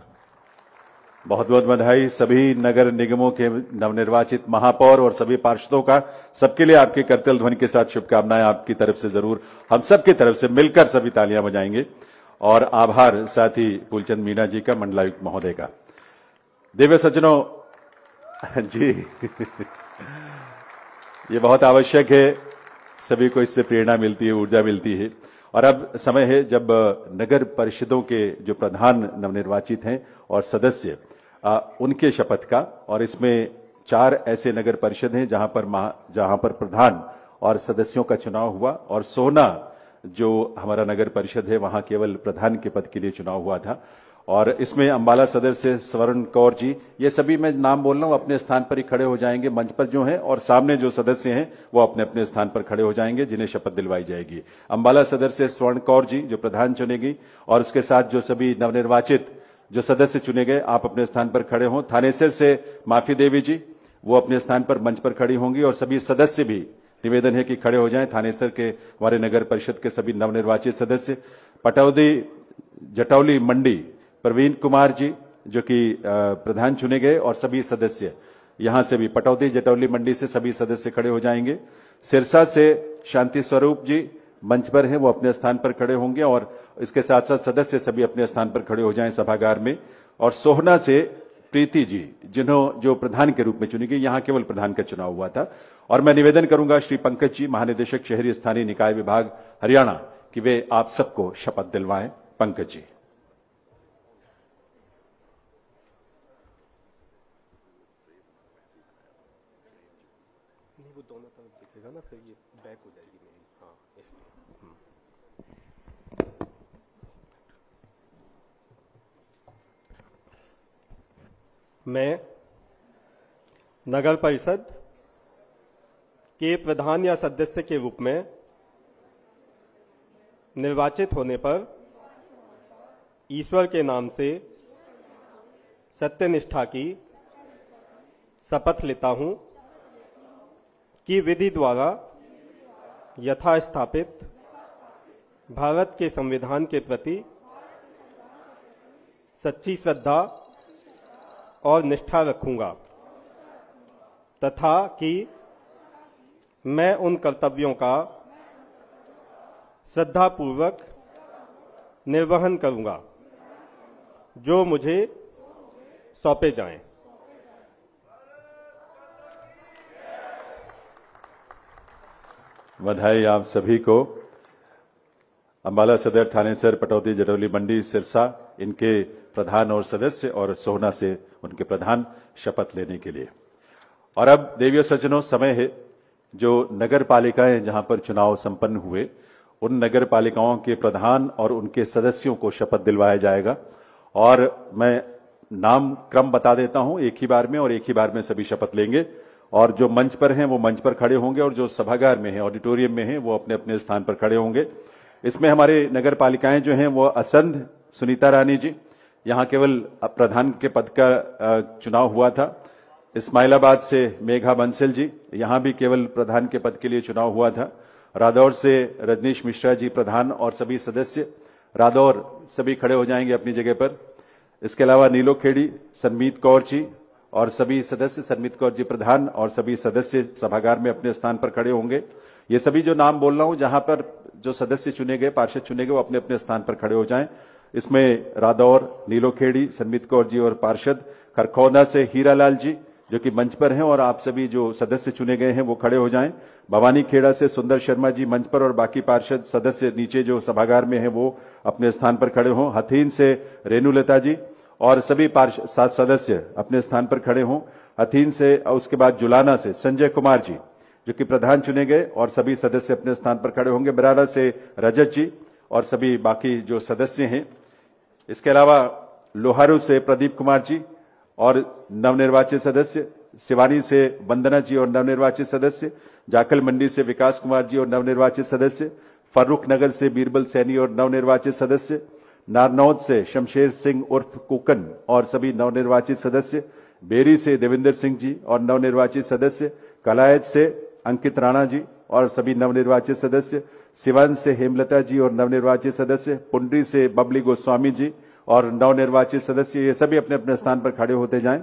बहुत बहुत बधाई सभी नगर निगमों के नवनिर्वाचित महापौर और सभी पार्षदों का। सबके लिए आपके करतल ध्वनि के साथ शुभकामनाएं आपकी तरफ से जरूर, हम सबकी तरफ से मिलकर सभी तालियां बजाएंगे। और आभार साथ ही फूलचंद मीणा जी का, मंडलायुक्त महोदय का। दिव्य सज्जनों जी ये बहुत आवश्यक है, सभी को इससे प्रेरणा मिलती है, ऊर्जा मिलती है। और अब समय है जब नगर परिषदों के जो प्रधान नवनिर्वाचित हैं और सदस्य उनके शपथ का, और इसमें 4 ऐसे नगर परिषद हैं जहां पर प्रधान और सदस्यों का चुनाव हुआ, और सोहना जो हमारा नगर परिषद है वहां केवल प्रधान के पद के लिए चुनाव हुआ था। और इसमें अंबाला सदर से स्वर्ण कौर जी, ये सभी मैं नाम बोल रहा हूं, अपने स्थान पर ही खड़े हो जाएंगे मंच पर जो हैं, और सामने जो सदस्य हैं वो अपने अपने स्थान पर खड़े हो जाएंगे जिन्हें शपथ दिलवाई जाएगी। अंबाला सदर से स्वर्ण कौर जी जो प्रधान चुनेगी, और उसके साथ जो सभी नवनिर्वाचित जो सदस्य चुने गए आप अपने स्थान पर खड़े हों। थानेसर से माफी देवी जी वो अपने स्थान पर मंच पर खड़ी होंगी, और सभी सदस्य भी निवेदन है कि खड़े हो जाएं। थानेसर के हमारे नगर परिषद के सभी नवनिर्वाचित सदस्य। पटौदी जटौली मंडी प्रवीण कुमार जी जो कि प्रधान चुने गए, और सभी सदस्य यहां से भी पटौदी जटौली मंडी से सभी सदस्य खड़े हो जाएंगे। सिरसा से शांति स्वरूप जी मंच पर हैं, वो अपने स्थान पर खड़े होंगे, और इसके साथ साथ सदस्य सभी अपने स्थान पर खड़े हो जाएं सभागार में। और सोहना से प्रीति जी जो प्रधान के रूप में चुनी गई, यहां केवल प्रधान का चुनाव हुआ था। और मैं निवेदन करूंगा श्री पंकज जी महानिदेशक शहरी स्थानीय निकाय विभाग हरियाणा कि वे आप सबको शपथ दिलवाएं। पंकज जी। वो दोनों तरफ दिखेगा ना, फिर ये बैक हो जाएगी मेरी। हाँ, इसलिए मैं नगर परिषद के प्रधान या सदस्य के रूप में निर्वाचित होने पर ईश्वर के नाम से सत्यनिष्ठा की शपथ लेता हूं कि विधि द्वारा यथास्थापित भारत के संविधान के प्रति सच्ची श्रद्धा और निष्ठा रखूंगा, तथा कि मैं उन कर्तव्यों का श्रद्धापूर्वक निर्वहन करूंगा जो मुझे सौंपे जाएं। बधाई आप सभी को। अंबाला सदर, थानेसर, पटौदी, जडौली मंडी, सिरसा, इनके प्रधान और सदस्य और सोहना से उनके प्रधान शपथ लेने के लिए। और अब देवियों सज्जनों, समय है जो नगर पालिकाएं जहां पर चुनाव संपन्न हुए उन नगर पालिकाओं के प्रधान और उनके सदस्यों को शपथ दिलवाया जाएगा। और मैं नाम क्रम बता देता हूं एक ही बार में, और एक ही बार में सभी शपथ लेंगे। और जो मंच पर हैं वो मंच पर खड़े होंगे, और जो सभागार में हैं, ऑडिटोरियम में हैं, वो अपने अपने स्थान पर खड़े होंगे। इसमें हमारे नगर पालिकाएं जो हैं वो असंध सुनीता रानी जी, यहां केवल प्रधान के पद का चुनाव हुआ था। इस्माइलाबाद से मेघा बंसल जी, यहां भी केवल प्रधान के पद के लिए चुनाव हुआ था। रादौर से रजनीश मिश्रा जी प्रधान और सभी सदस्य, रादौर सभी खड़े हो जाएंगे अपनी जगह पर। इसके अलावा नीलोखेड़ी सनमीत कौर जी और सभी सदस्य, सनमीत कौर जी प्रधान और सभी सदस्य सभागार में अपने स्थान पर खड़े होंगे। ये सभी जो नाम बोल रहा हूं, जहां पर जो सदस्य चुने गए, पार्षद चुने गए, वो अपने अपने स्थान पर खड़े हो जाएं। इसमें रादौर, नीलोखेड़ी, सनमीत कौर जी और पार्षद, खरखौदा से हीरालाल जी जो कि मंच पर हैं, और आप सभी जो सदस्य चुने गए हैं वो खड़े हो जाएं। भवानी खेड़ा से सुंदर शर्मा जी मंच पर, और बाकी पार्षद सदस्य नीचे जो सभागार में हैं वो अपने स्थान पर खड़े हों। हथीन से रेणुलता जी और सभी पार्षद सदस्य अपने स्थान पर खड़े हों। हथीन से, उसके बाद जुलाना से संजय कुमार जी जो कि प्रधान चुने गए, और सभी सदस्य अपने स्थान पर खड़े होंगे। बराड़ा से रजत जी और सभी बाकी जो सदस्य हैं। इसके अलावा लोहारू से प्रदीप कुमार जी और नवनिर्वाचित सदस्य, सिवानी से वंदना जी और नवनिर्वाचित सदस्य, जाखल मंडी से विकास कुमार जी और नवनिर्वाचित सदस्य, फर्रुख नगर से बीरबल सैनी और नवनिर्वाचित सदस्य, नारनौद से शमशेर सिंह उर्फ कुकन और सभी नवनिर्वाचित सदस्य, बेरी से देवेंद्र सिंह जी और नवनिर्वाचित सदस्य, कलायत से अंकित राणा जी और सभी नवनिर्वाचित सदस्य, सिवान से हेमलता जी और नवनिर्वाचित सदस्य, पुंडरी से बबली गोस्वामी जी और नवनिर्वाचित सदस्य, ये सभी अपने अपने स्थान पर खड़े होते जाएं।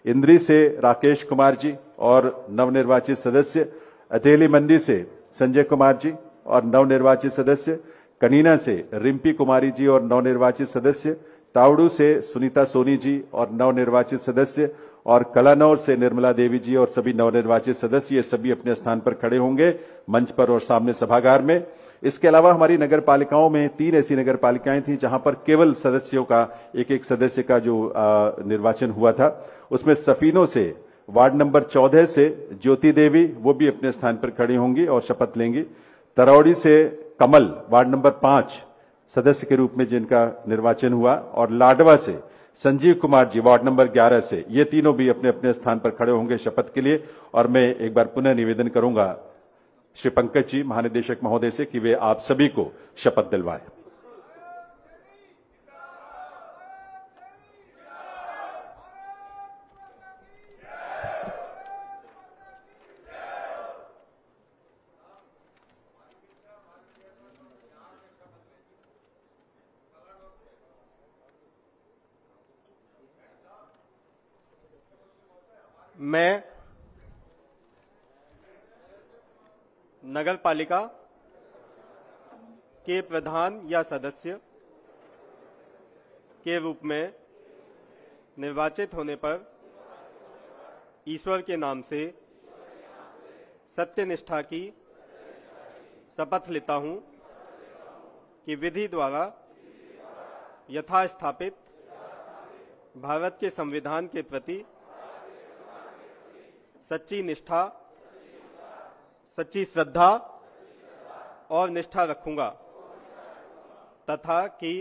इंद्री से राकेश कुमार जी और नवनिर्वाचित सदस्य, अतेली मंडी से संजय कुमार जी और नवनिर्वाचित सदस्य, कनीना से रिम्पी कुमारी जी और नवनिर्वाचित सदस्य, तावड़ू से सुनीता सोनी जी और नवनिर्वाचित सदस्य, और कलानौर से निर्मला देवी जी और सभी नवनिर्वाचित सदस्य, ये सभी अपने स्थान पर खड़े होंगे मंच पर और सामने सभागार में। इसके अलावा हमारी नगर पालिकाओं में 3 ऐसी नगर पालिकाएं थी जहां पर केवल सदस्यों का, एक एक सदस्य का जो निर्वाचन हुआ था। उसमें सफीनों से वार्ड नंबर 14 से ज्योति देवी, वो भी अपने स्थान पर खड़ी होंगी और शपथ लेंगी। तरौड़ी से कमल, वार्ड नंबर 5 सदस्य के रूप में जिनका निर्वाचन हुआ, और लाडवा से संजीव कुमार जी वार्ड नंबर 11 से, ये तीनों भी अपने अपने स्थान पर खड़े होंगे शपथ के लिए। और मैं एक बार पुनः निवेदन करूंगा श्री पंकज जी महानिदेशक महोदय से कि वे आप सभी को शपथ दिलवाएं। मैं नगर पालिका के प्रधान या सदस्य के रूप में निर्वाचित होने पर ईश्वर के नाम से सत्यनिष्ठा की शपथ लेता हूं कि विधि द्वारा यथास्थापित भारत के संविधान के प्रति सच्ची निष्ठा, सच्ची श्रद्धा और निष्ठा रखूंगा, तथा कि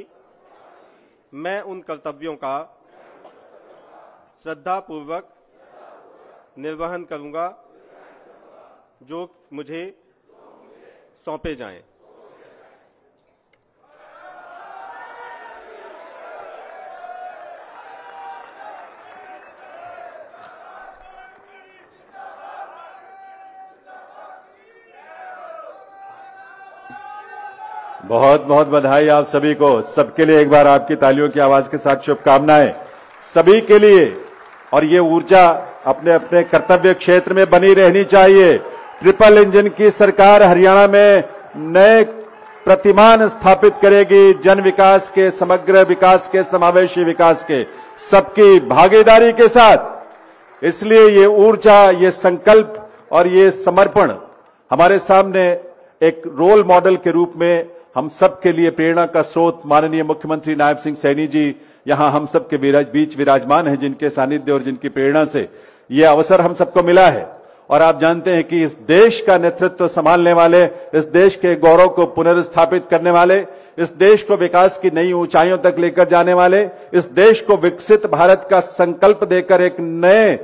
मैं उन कर्तव्यों का श्रद्धापूर्वक निर्वहन करूंगा जो मुझे सौंपे जाएं। बहुत बहुत बधाई आप सभी को। सबके लिए एक बार आपकी तालियों की आवाज के साथ शुभकामनाएं सभी के लिए। और ये ऊर्जा अपने अपने कर्तव्य क्षेत्र में बनी रहनी चाहिए। ट्रिपल इंजन की सरकार हरियाणा में नए प्रतिमान स्थापित करेगी, जन विकास के, समग्र विकास के, समावेशी विकास के, सबकी भागीदारी के साथ। इसलिए ये ऊर्जा, ये संकल्प और ये समर्पण हमारे सामने एक रोल मॉडल के रूप में हम सब के लिए प्रेरणा का स्रोत माननीय मुख्यमंत्री नायब सिंह सैनी जी यहां हम सब के बीच विराजमान हैं, जिनके सानिध्य और जिनकी प्रेरणा से ये अवसर हम सबको मिला है। और आप जानते हैं कि इस देश का नेतृत्व संभालने वाले, इस देश के गौरव को पुनर्स्थापित करने वाले, इस देश को विकास की नई ऊंचाइयों तक लेकर जाने वाले, इस देश को विकसित भारत का संकल्प देकर एक नए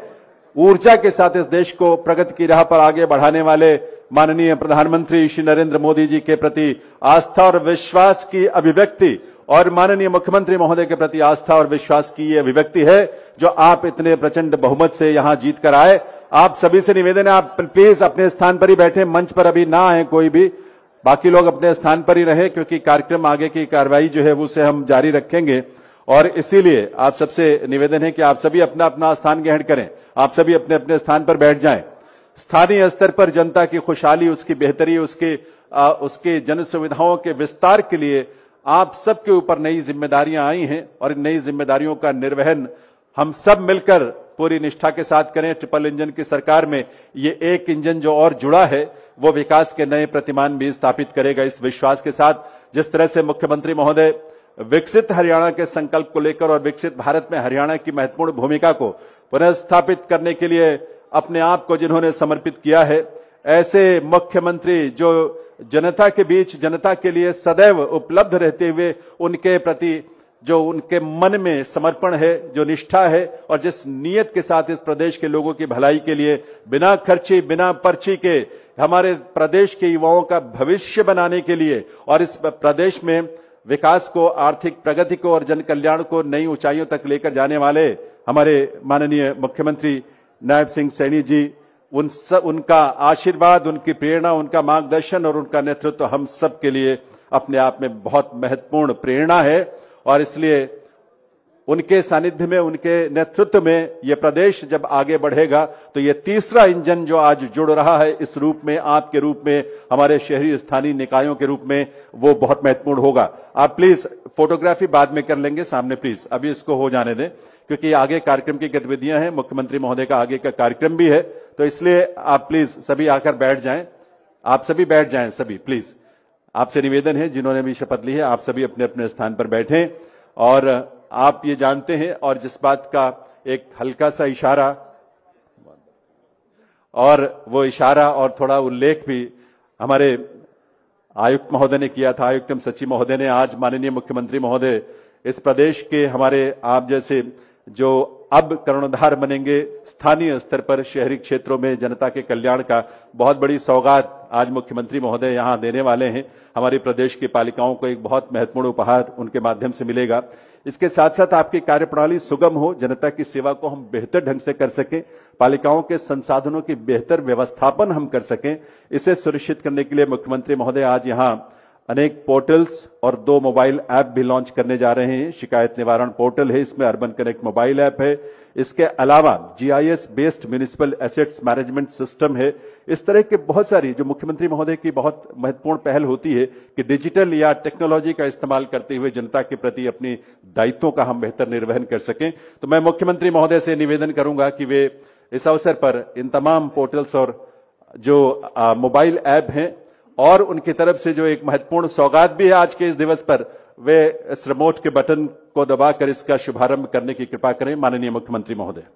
ऊर्जा के साथ इस देश को प्रगति की राह पर आगे बढ़ाने वाले माननीय प्रधानमंत्री श्री नरेंद्र मोदी जी के प्रति आस्था और विश्वास की अभिव्यक्ति और माननीय मुख्यमंत्री महोदय के प्रति आस्था और विश्वास की ये अभिव्यक्ति है जो आप इतने प्रचंड बहुमत से यहां जीत कर आए। आप सभी से निवेदन है, आप प्लीज अपने स्थान पर ही बैठे, मंच पर अभी ना आए कोई भी, बाकी लोग अपने स्थान पर ही रहे, क्योंकि कार्यक्रम आगे की कार्रवाई जो है उसे हम जारी रखेंगे। और इसीलिए आप सबसे निवेदन है कि आप सभी अपना अपना स्थान ग्रहण करें, आप सभी अपने अपने स्थान पर बैठ जाएं। स्थानीय स्तर पर जनता की खुशहाली, उसकी बेहतरी, उसके जन सुविधाओं के विस्तार के लिए आप सबके ऊपर नई जिम्मेदारियां आई हैं और इन नई जिम्मेदारियों का निर्वहन हम सब मिलकर पूरी निष्ठा के साथ करें। ट्रिपल इंजन की सरकार में ये एक इंजन जो और जुड़ा है वो विकास के नए प्रतिमान भी स्थापित करेगा। इस विश्वास के साथ जिस तरह से मुख्यमंत्री महोदय विकसित हरियाणा के संकल्प को लेकर और विकसित भारत में हरियाणा की महत्वपूर्ण भूमिका को पुनर्स्थापित करने के लिए अपने आप को जिन्होंने समर्पित किया है, ऐसे मुख्यमंत्री जो जनता के बीच जनता के लिए सदैव उपलब्ध रहते हुए उनके प्रति जो उनके मन में समर्पण है, जो निष्ठा है और जिस नीयत के साथ इस प्रदेश के लोगों की भलाई के लिए बिना खर्ची बिना पर्ची के हमारे प्रदेश के युवाओं का भविष्य बनाने के लिए और इस प्रदेश में विकास को, आर्थिक प्रगति को और जन कल्याण को नई ऊंचाइयों तक लेकर जाने वाले हमारे माननीय मुख्यमंत्री नायब सिंह सैनी जी, उनका आशीर्वाद, उनकी प्रेरणा, उनका मार्गदर्शन और उनका नेतृत्व हम सब के लिए अपने आप में बहुत महत्वपूर्ण प्रेरणा है। और इसलिए उनके सानिध्य में, उनके नेतृत्व में ये प्रदेश जब आगे बढ़ेगा तो ये तीसरा इंजन जो आज जुड़ रहा है इस रूप में, आपके रूप में, हमारे शहरी स्थानीय निकायों के रूप में, वो बहुत महत्वपूर्ण होगा। आप प्लीज फोटोग्राफी बाद में कर लेंगे सामने, प्लीज अभी इसको हो जाने दें, क्योंकि आगे कार्यक्रम की गतिविधियां हैं, मुख्यमंत्री महोदय का आगे का कार्यक्रम भी है, तो इसलिए आप प्लीज सभी आकर बैठ जाएं। आप सभी बैठ जाएं, सभी प्लीज। आपसे निवेदन है, जिन्होंने भी शपथ ली है, आप सभी अपने अपने स्थान पर बैठें। और आप ये जानते हैं, और जिस बात का एक हल्का सा इशारा और वो इशारा और थोड़ा उल्लेख भी हमारे आयुक्त महोदय ने किया था, आयुक्त सचिव महोदय ने, आज माननीय मुख्यमंत्री महोदय इस प्रदेश के हमारे आप जैसे जो अब कर्णधार बनेंगे स्थानीय स्तर पर शहरी क्षेत्रों में जनता के कल्याण का बहुत बड़ी सौगात आज मुख्यमंत्री महोदय यहां देने वाले हैं। हमारे प्रदेश की पालिकाओं को एक बहुत महत्वपूर्ण उपहार उनके माध्यम से मिलेगा। इसके साथ साथ आपकी कार्यप्रणाली सुगम हो, जनता की सेवा को हम बेहतर ढंग से कर सकें, पालिकाओं के संसाधनों की बेहतर व्यवस्थापन हम कर सकें, इसे सुनिश्चित करने के लिए मुख्यमंत्री महोदय आज यहां अनेक पोर्टल्स और 2 मोबाइल ऐप भी लॉन्च करने जा रहे हैं। शिकायत निवारण पोर्टल है, इसमें अर्बन कनेक्ट मोबाइल ऐप है, इसके अलावा GIS based municipal assets management system है। इस तरह के बहुत सारी जो मुख्यमंत्री महोदय की बहुत महत्वपूर्ण पहल होती है कि डिजिटल या टेक्नोलॉजी का इस्तेमाल करते हुए जनता के प्रति अपनी दायित्वों का हम बेहतर निर्वहन कर सकें। तो मैं मुख्यमंत्री महोदय से निवेदन करूंगा कि वे इस अवसर पर इन तमाम पोर्टल्स और जो मोबाइल ऐप हैं और उनकी तरफ से जो एक महत्वपूर्ण सौगात भी है आज के इस दिवस पर, वे इस रिमोट के बटन को दबाकर इसका शुभारंभ करने की कृपा करें माननीय मुख्यमंत्री महोदय।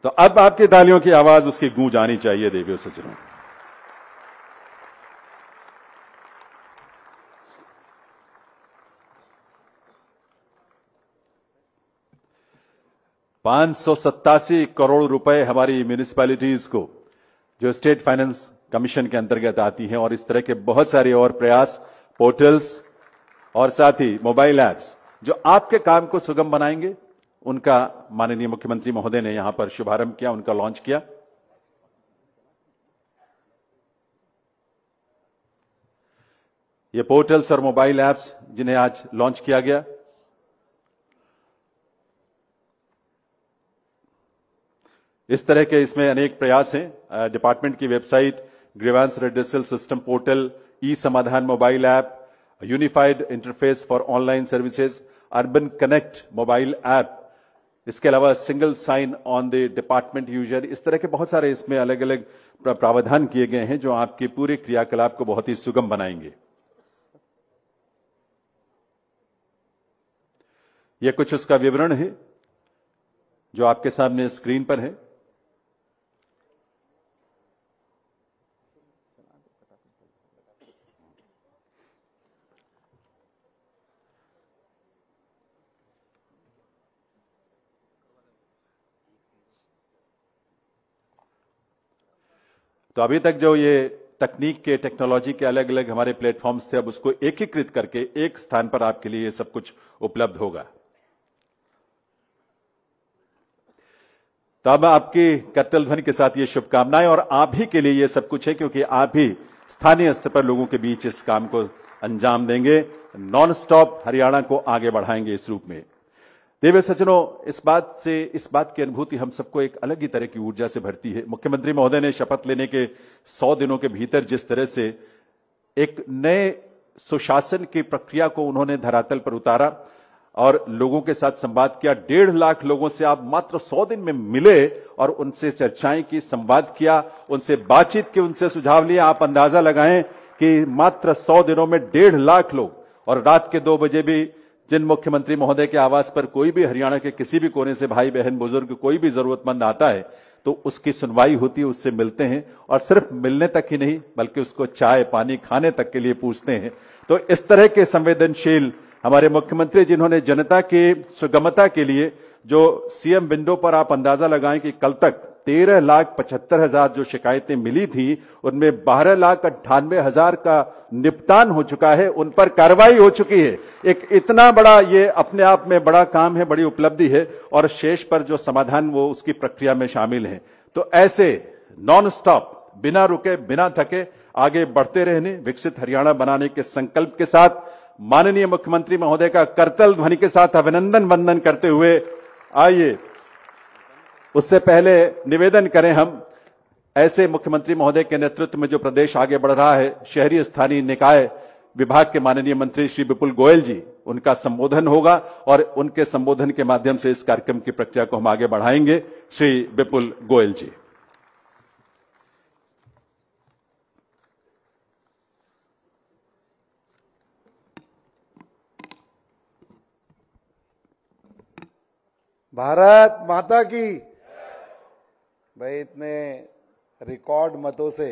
तो अब आपकी तालियों की आवाज, उसकी गूंज आनी चाहिए देवियों सज्जनों। ₹587 करोड़ रुपए हमारी म्यूनिसिपैलिटीज को जो स्टेट फाइनेंस कमीशन के अंतर्गत आती हैं, और इस तरह के बहुत सारे और प्रयास, पोर्टल्स और साथ ही मोबाइल ऐप्स जो आपके काम को सुगम बनाएंगे, उनका माननीय मुख्यमंत्री महोदय ने यहां पर शुभारंभ किया, उनका लॉन्च किया। ये पोर्टल्स और मोबाइल ऐप्स जिन्हें आज लॉन्च किया गया, इस तरह के इसमें अनेक प्रयास हैं। डिपार्टमेंट की website, grievance redressal system portal, e Samadhan mobile app, unified interface for online services, urban connect mobile app, इसके अलावा single sign on the department user, इस तरह के बहुत सारे इसमें अलग अलग प्रावधान किए गए हैं जो आपके पूरे क्रियाकलाप को बहुत ही सुगम बनाएंगे। यह कुछ उसका विवरण है जो आपके सामने स्क्रीन पर है। तो अभी तक जो ये तकनीक के टेक्नोलॉजी के अलग अलग हमारे प्लेटफॉर्म्स थे, अब उसको एकीकृत करके एक स्थान पर आपके लिए ये सब कुछ उपलब्ध होगा। तो अब आपकी करतल ध्वनि के साथ ये शुभकामनाएं, और आप ही के लिए ये सब कुछ है क्योंकि आप ही स्थानीय स्तर पर लोगों के बीच इस काम को अंजाम देंगे, नॉन स्टॉप हरियाणा को आगे बढ़ाएंगे इस रूप में। देवी सज्जनों, इस बात की अनुभूति हम सबको एक अलग ही तरह की ऊर्जा से भरती है। मुख्यमंत्री महोदय ने शपथ लेने के 100 दिनों के भीतर जिस तरह से एक नए सुशासन की प्रक्रिया को उन्होंने धरातल पर उतारा और लोगों के साथ संवाद किया, 1.5 लाख लोगों से आप मात्र 100 दिन में मिले और उनसे चर्चाएं की, संवाद किया, उनसे बातचीत की, उनसे सुझाव लिए। आप अंदाजा लगाएं कि मात्र 100 दिनों में 1.5 लाख लोग, और रात के 2 बजे भी जिन मुख्यमंत्री महोदय के आवास पर कोई भी हरियाणा के किसी भी कोने से भाई बहन बुजुर्ग कोई भी जरूरतमंद आता है तो उसकी सुनवाई होती है, उससे मिलते हैं, और सिर्फ मिलने तक ही नहीं बल्कि उसको चाय पानी खाने तक के लिए पूछते हैं। तो इस तरह के संवेदनशील हमारे मुख्यमंत्री, जिन्होंने जनता की सुगमता के लिए जो सीएम विंडो पर आप अंदाजा लगाएं कि कल तक 13,75,000 जो शिकायतें मिली थी उनमें 12,98,000 का निपटान हो चुका है, उन पर कार्रवाई हो चुकी है। एक इतना बड़ा ये अपने आप में बड़ा काम है, बड़ी उपलब्धि है, और शेष पर जो समाधान वो उसकी प्रक्रिया में शामिल है। तो ऐसे नॉन स्टॉप, बिना रुके बिना थके आगे बढ़ते रहने, विकसित हरियाणा बनाने के संकल्प के साथ माननीय मुख्यमंत्री महोदय का करतल ध्वनि के साथ अभिनंदन वंदन करते हुए आइए, उससे पहले निवेदन करें हम, ऐसे मुख्यमंत्री महोदय के नेतृत्व में जो प्रदेश आगे बढ़ रहा है, शहरी स्थानीय निकाय विभाग के माननीय मंत्री श्री विपुल गोयल जी, उनका संबोधन होगा और उनके संबोधन के माध्यम से इस कार्यक्रम की प्रक्रिया को हम आगे बढ़ाएंगे। श्री विपुल गोयल जी। भारत माता की। भाई, इतने रिकॉर्ड मतों से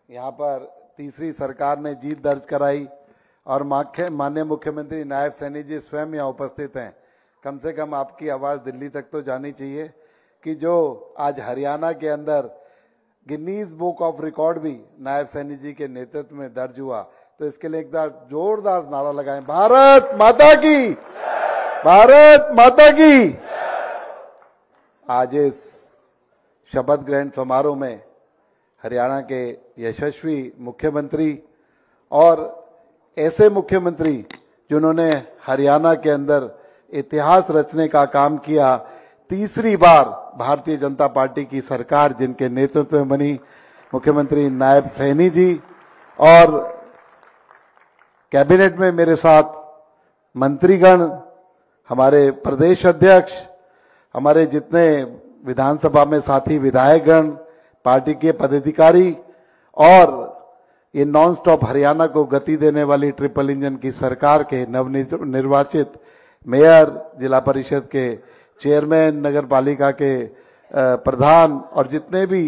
यहाँ पर तीसरी सरकार ने जीत दर्ज कराई और माननीय मुख्यमंत्री नायब सैनी जी स्वयं यहाँ उपस्थित हैं। कम से कम आपकी आवाज दिल्ली तक तो जानी चाहिए कि जो आज हरियाणा के अंदर गिनीज बुक ऑफ रिकॉर्ड भी नायब सैनी जी के नेतृत्व में दर्ज हुआ, तो इसके लिए एक बार जोरदार नारा लगाएं, भारत माता की, भारत माता की। आज इस शपथ ग्रहण समारोह में हरियाणा के यशस्वी मुख्यमंत्री और ऐसे मुख्यमंत्री जिन्होंने हरियाणा के अंदर इतिहास रचने का काम किया, तीसरी बार भारतीय जनता पार्टी की सरकार जिनके नेतृत्व में बनी, मुख्यमंत्री नायब सैनी जी, और कैबिनेट में मेरे साथ मंत्रीगण, हमारे प्रदेश अध्यक्ष, हमारे जितने विधानसभा में साथी विधायकगण, पार्टी के पदाधिकारी, और ये नॉन स्टॉप हरियाणा को गति देने वाली ट्रिपल इंजन की सरकार के नवनिर्वाचित मेयर, जिला परिषद के चेयरमैन, नगर पालिका के प्रधान और जितने भी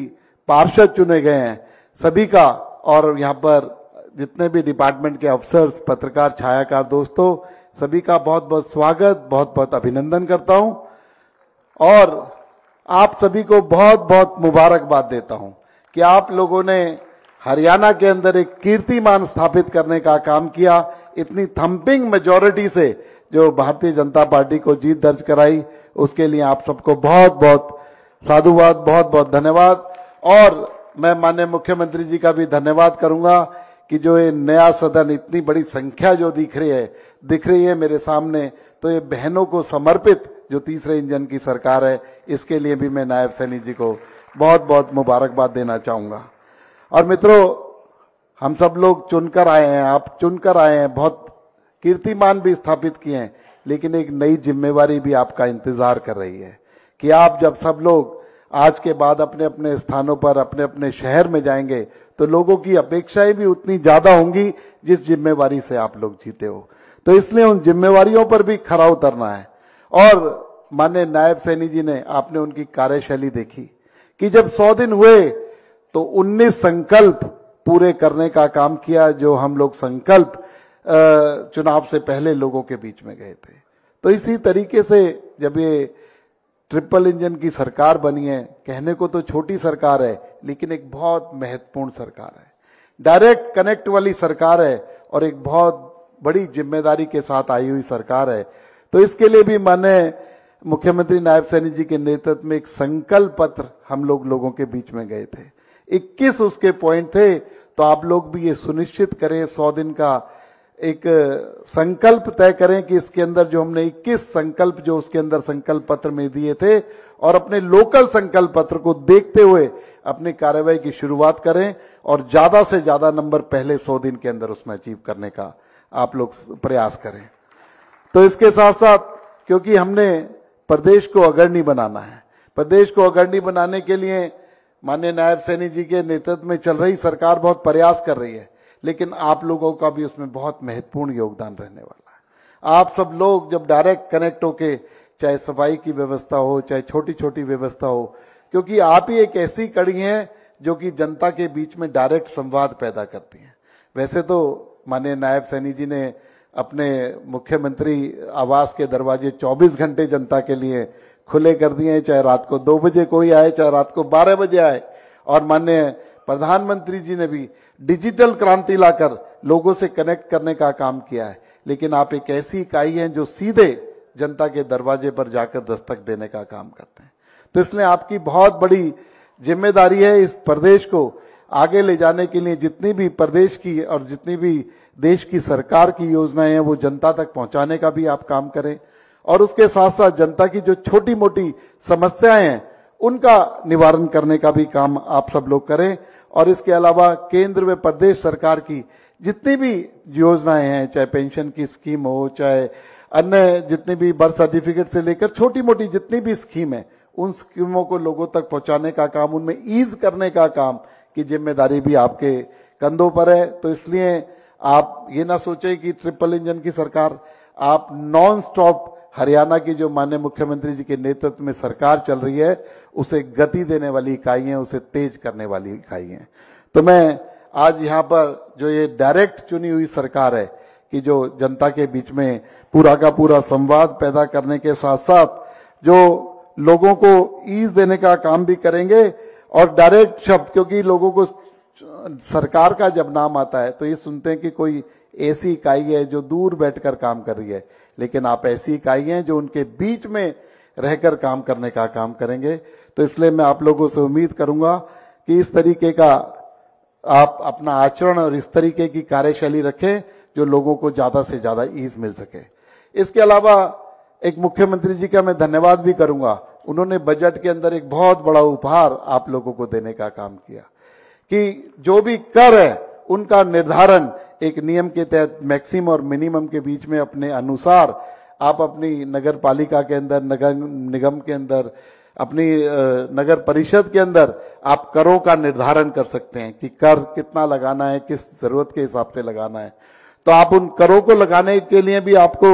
पार्षद चुने गए हैं सभी का, और यहाँ पर जितने भी डिपार्टमेंट के अफसर्स, पत्रकार, छायाकार दोस्तों, सभी का बहुत बहुत स्वागत, बहुत बहुत अभिनंदन करता हूं और आप सभी को बहुत बहुत मुबारकबाद देता हूं कि आप लोगों ने हरियाणा के अंदर एक कीर्तिमान स्थापित करने का काम किया। इतनी थम्पिंग मेजॉरिटी से जो भारतीय जनता पार्टी को जीत दर्ज कराई, उसके लिए आप सबको बहुत बहुत साधुवाद, बहुत बहुत धन्यवाद। और मैं माननीय मुख्यमंत्री जी का भी धन्यवाद करूंगा कि जो ये नया सदन, इतनी बड़ी संख्या जो दिख रही है मेरे सामने, तो ये बहनों को समर्पित जो तीसरे इंजन की सरकार है, इसके लिए भी मैं नायब सैनी जी को बहुत बहुत मुबारकबाद देना चाहूंगा। और मित्रों, हम सब लोग चुनकर आए हैं, आप चुनकर आए हैं, बहुत कीर्तिमान भी स्थापित किए हैं, लेकिन एक नई जिम्मेवारी भी आपका इंतजार कर रही है कि आप जब सब लोग आज के बाद अपने अपने स्थानों पर अपने अपने शहर में जाएंगे तो लोगों की अपेक्षाएं भी उतनी ज्यादा होंगी जिस जिम्मेवारी से आप लोग जीते हो। तो इसलिए उन जिम्मेवारियों पर भी खरा उतरना है। और माननीय नायब सैनी जी ने, आपने उनकी कार्यशैली देखी कि जब 100 दिन हुए तो 19 संकल्प पूरे करने का काम किया, जो हम लोग संकल्प चुनाव से पहले लोगों के बीच में गए थे। तो इसी तरीके से जब ये ट्रिपल इंजन की सरकार बनी है, कहने को तो छोटी सरकार है लेकिन एक बहुत महत्वपूर्ण सरकार है, डायरेक्ट कनेक्ट वाली सरकार है और एक बहुत बड़ी जिम्मेदारी के साथ आई हुई सरकार है। तो इसके लिए भी माननीय मुख्यमंत्री नायब सैनी जी के नेतृत्व में एक संकल्प पत्र हम लोगों के बीच में गए थे। 21 उसके पॉइंट थे। तो आप लोग भी ये सुनिश्चित करें, 100 दिन का एक संकल्प तय करें कि इसके अंदर जो हमने 21 संकल्प जो उसके अंदर संकल्प पत्र में दिए थे, और अपने लोकल संकल्प पत्र को देखते हुए अपनी कार्रवाई की शुरुआत करें और ज्यादा से ज्यादा नंबर पहले 100 दिन के अंदर उसमें अचीव करने का आप लोग प्रयास करें। तो इसके साथ साथ, क्योंकि हमने प्रदेश को अग्रणी बनाना है, प्रदेश को अग्रणी बनाने के लिए माननीय नायब सैनी जी के नेतृत्व में चल रही सरकार बहुत प्रयास कर रही है, लेकिन आप लोगों का भी उसमें बहुत महत्वपूर्ण योगदान रहने वाला है। आप सब लोग जब डायरेक्ट कनेक्ट होके, चाहे सफाई की व्यवस्था हो, चाहे छोटी छोटी व्यवस्था हो, क्योंकि आप ही एक ऐसी कड़ी हैं जो कि जनता के बीच में डायरेक्ट संवाद पैदा करती हैं। वैसे तो माननीय नायब सैनी जी ने अपने मुख्यमंत्री आवास के दरवाजे 24 घंटे जनता के लिए खुले कर दिए हैं, चाहे रात को 2 बजे कोई आए, चाहे रात को 12 बजे आए। और माननीय प्रधानमंत्री जी ने भी डिजिटल क्रांति लाकर लोगों से कनेक्ट करने का काम किया है। लेकिन आप एक ऐसी इकाई हैं जो सीधे जनता के दरवाजे पर जाकर दस्तक देने का काम करते हैं। तो इसलिए आपकी बहुत बड़ी जिम्मेदारी है इस प्रदेश को आगे ले जाने के लिए। जितनी भी प्रदेश की और जितनी भी देश की सरकार की योजनाएं हैं वो जनता तक पहुंचाने का भी आप काम करें, और उसके साथ साथ जनता की जो छोटी मोटी समस्याएं हैं उनका निवारण करने का भी काम आप सब लोग करें। और इसके अलावा केंद्र व प्रदेश सरकार की जितनी भी योजनाएं हैं, चाहे पेंशन की स्कीम हो, चाहे अन्य जितनी भी बर्थ सर्टिफिकेट से लेकर छोटी मोटी जितनी भी स्कीम है, उन स्कीमों को लोगों तक पहुंचाने का काम, उनमें ईज करने का काम की जिम्मेदारी भी आपके कंधों पर है। तो इसलिए आप ये ना सोचें कि ट्रिपल इंजन की सरकार, आप नॉन स्टॉप हरियाणा की जो माननीय मुख्यमंत्री जी के नेतृत्व में सरकार चल रही है, उसे गति देने वाली इकाई है, उसे तेज करने वाली इकाई है। तो मैं आज यहाँ पर जो ये डायरेक्ट चुनी हुई सरकार है कि जो जनता के बीच में पूरा का पूरा संवाद पैदा करने के साथ साथ जो लोगों को ईज देने का काम भी करेंगे। और डायरेक्ट शब्द, क्योंकि लोगों को सरकार का जब नाम आता है तो ये सुनते हैं कि कोई ऐसी इकाई है जो दूर बैठकर काम कर रही है, लेकिन आप ऐसी इकाई हैं जो उनके बीच में रहकर काम करने का काम करेंगे। तो इसलिए मैं आप लोगों से उम्मीद करूंगा कि इस तरीके का आप अपना आचरण और इस तरीके की कार्यशैली रखें जो लोगों को ज्यादा से ज्यादा ईज मिल सके। इसके अलावा एक मुख्यमंत्री जी का मैं धन्यवाद भी करूंगा, उन्होंने बजट के अंदर एक बहुत बड़ा उपहार आप लोगों को देने का काम किया कि जो भी कर है उनका निर्धारण एक नियम के तहत मैक्सिमम और मिनिमम के बीच में अपने अनुसार आप अपनी नगर पालिका के अंदर, नगर निगम के अंदर, अपनी नगर परिषद के अंदर आप करों का निर्धारण कर सकते हैं कि कर कितना लगाना है, किस जरूरत के हिसाब से लगाना है। तो आप उन करों को लगाने के लिए भी आपको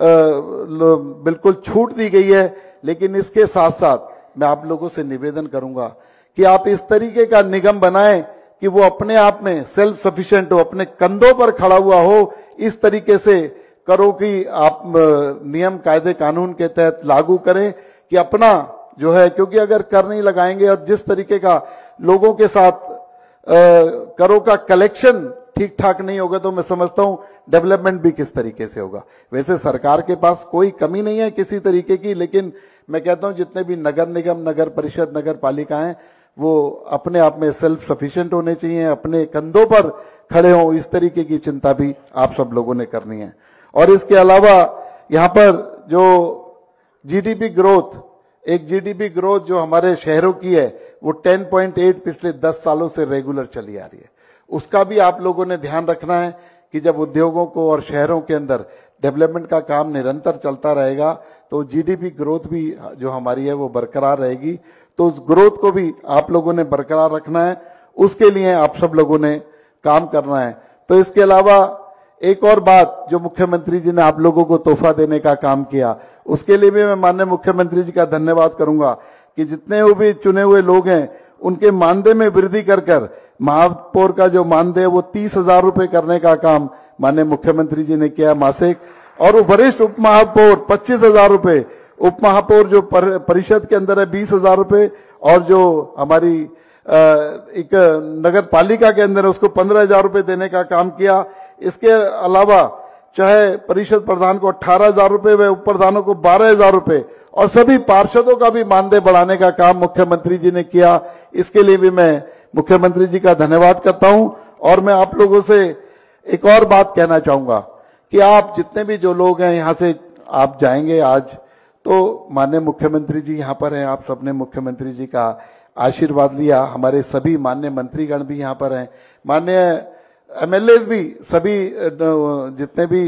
बिल्कुल छूट दी गई है। लेकिन इसके साथ साथ मैं आप लोगों से निवेदन करूंगा कि आप इस तरीके का निगम बनाएं कि वो अपने आप में सेल्फ सफिशिएंट हो, अपने कंधों पर खड़ा हुआ हो। इस तरीके से करों की आप नियम कायदे कानून के तहत लागू करें कि अपना जो है, क्योंकि अगर कर नहीं लगाएंगे और जिस तरीके का लोगों के साथ करों का कलेक्शन ठीक ठाक नहीं होगा तो मैं समझता हूं डेवलपमेंट भी किस तरीके से होगा। वैसे सरकार के पास कोई कमी नहीं है किसी तरीके की, लेकिन मैं कहता हूं जितने भी नगर निगम, नगर परिषद, नगर पालिकाएं वो अपने आप में सेल्फ सफिशिएंट होने चाहिए, अपने कंधों पर खड़े हों। इस तरीके की चिंता भी आप सब लोगों ने करनी है। और इसके अलावा यहाँ पर जो जीडीपी ग्रोथ, एक जीडीपी ग्रोथ जो हमारे शहरों की है वो 10.8 पिछले 10 सालों से रेगुलर चली आ रही है। उसका भी आप लोगों ने ध्यान रखना है कि जब उद्योगों को और शहरों के अंदर डेवलपमेंट का काम निरंतर चलता रहेगा तो जीडीपी ग्रोथ भी जो हमारी है वो बरकरार रहेगी। तो उस ग्रोथ को भी आप लोगों ने बरकरार रखना है, उसके लिए आप सब लोगों ने काम करना है। तो इसके अलावा एक और बात जो मुख्यमंत्री जी ने आप लोगों को तोहफा देने का काम किया, उसके लिए भी मैं माननीय मुख्यमंत्री जी का धन्यवाद करूंगा कि जितने भी चुने हुए लोग हैं उनके मानदेय में वृद्धि कर महापौर का जो मानदेय वो 30,000 रुपए करने का काम माननीय मुख्यमंत्री जी ने किया मासिक, और वो वरिष्ठ उप महापौर 25,000 रुपए, उप महापौर जो परिषद के अंदर है 20,000 रुपए, और जो हमारी एक नगर पालिका के अंदर है उसको 15,000 रुपए देने का काम किया। इसके अलावा चाहे परिषद प्रधान को 18,000 रुपए व उप प्रधानों को 12,000 रुपए और सभी पार्षदों का भी मानदेय बढ़ाने का काम मुख्यमंत्री जी ने किया। इसके लिए भी मैं मुख्यमंत्री जी का धन्यवाद करता हूं। और मैं आप लोगों से एक और बात कहना चाहूंगा कि आप जितने भी जो लोग हैं यहां से आप जाएंगे आज, तो माननीय मुख्यमंत्री जी यहां पर हैं, आप सबने मुख्यमंत्री जी का आशीर्वाद लिया। हमारे सभी माननीय मंत्रीगण भी यहां पर हैं, माननीय एमएलए भी, सभी जितने भी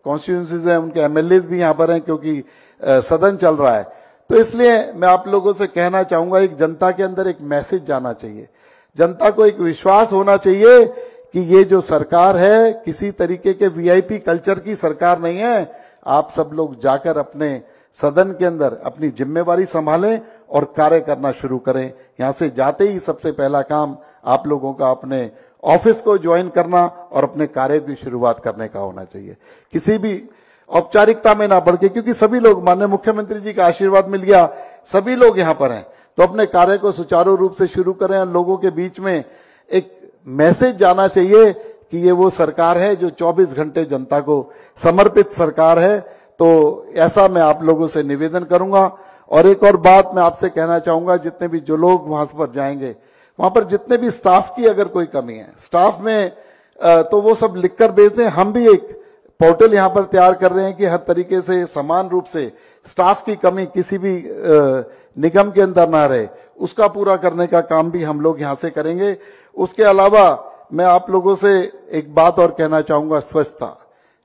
कॉन्स्टिट्यूंसीज हैं उनके एमएलए भी यहां पर हैं, क्योंकि सदन चल रहा है। तो इसलिए मैं आप लोगों से कहना चाहूंगा, एक जनता के अंदर एक मैसेज जाना चाहिए, जनता को एक विश्वास होना चाहिए कि ये जो सरकार है किसी तरीके के वीआईपी कल्चर की सरकार नहीं है। आप सब लोग जाकर अपने सदन के अंदर अपनी जिम्मेवारी संभालें और कार्य करना शुरू करें। यहां से जाते ही सबसे पहला काम आप लोगों का अपने ऑफिस को ज्वाइन करना और अपने कार्य की शुरुआत करने का होना चाहिए, किसी भी औपचारिकता में ना बढ़ के, क्योंकि सभी लोग, माननीय मुख्यमंत्री जी का आशीर्वाद मिल गया, सभी लोग यहां पर हैं, तो अपने कार्य को सुचारू रूप से शुरू करें। और लोगों के बीच में एक मैसेज जाना चाहिए कि ये वो सरकार है जो 24 घंटे जनता को समर्पित सरकार है। तो ऐसा मैं आप लोगों से निवेदन करूंगा। और एक और बात मैं आपसे कहना चाहूंगा, जितने भी जो लोग वहां पर जाएंगे, वहां पर जितने भी स्टाफ की अगर कोई कमी है स्टाफ में, तो वो सब लिखकर भेज दें। हम भी एक पोर्टल यहां पर तैयार कर रहे हैं कि हर तरीके से समान रूप से स्टाफ की कमी किसी भी निगम के अंदर ना रहे, उसका पूरा करने का काम भी हम लोग यहां से करेंगे। उसके अलावा मैं आप लोगों से एक बात और कहना चाहूंगा, स्वच्छता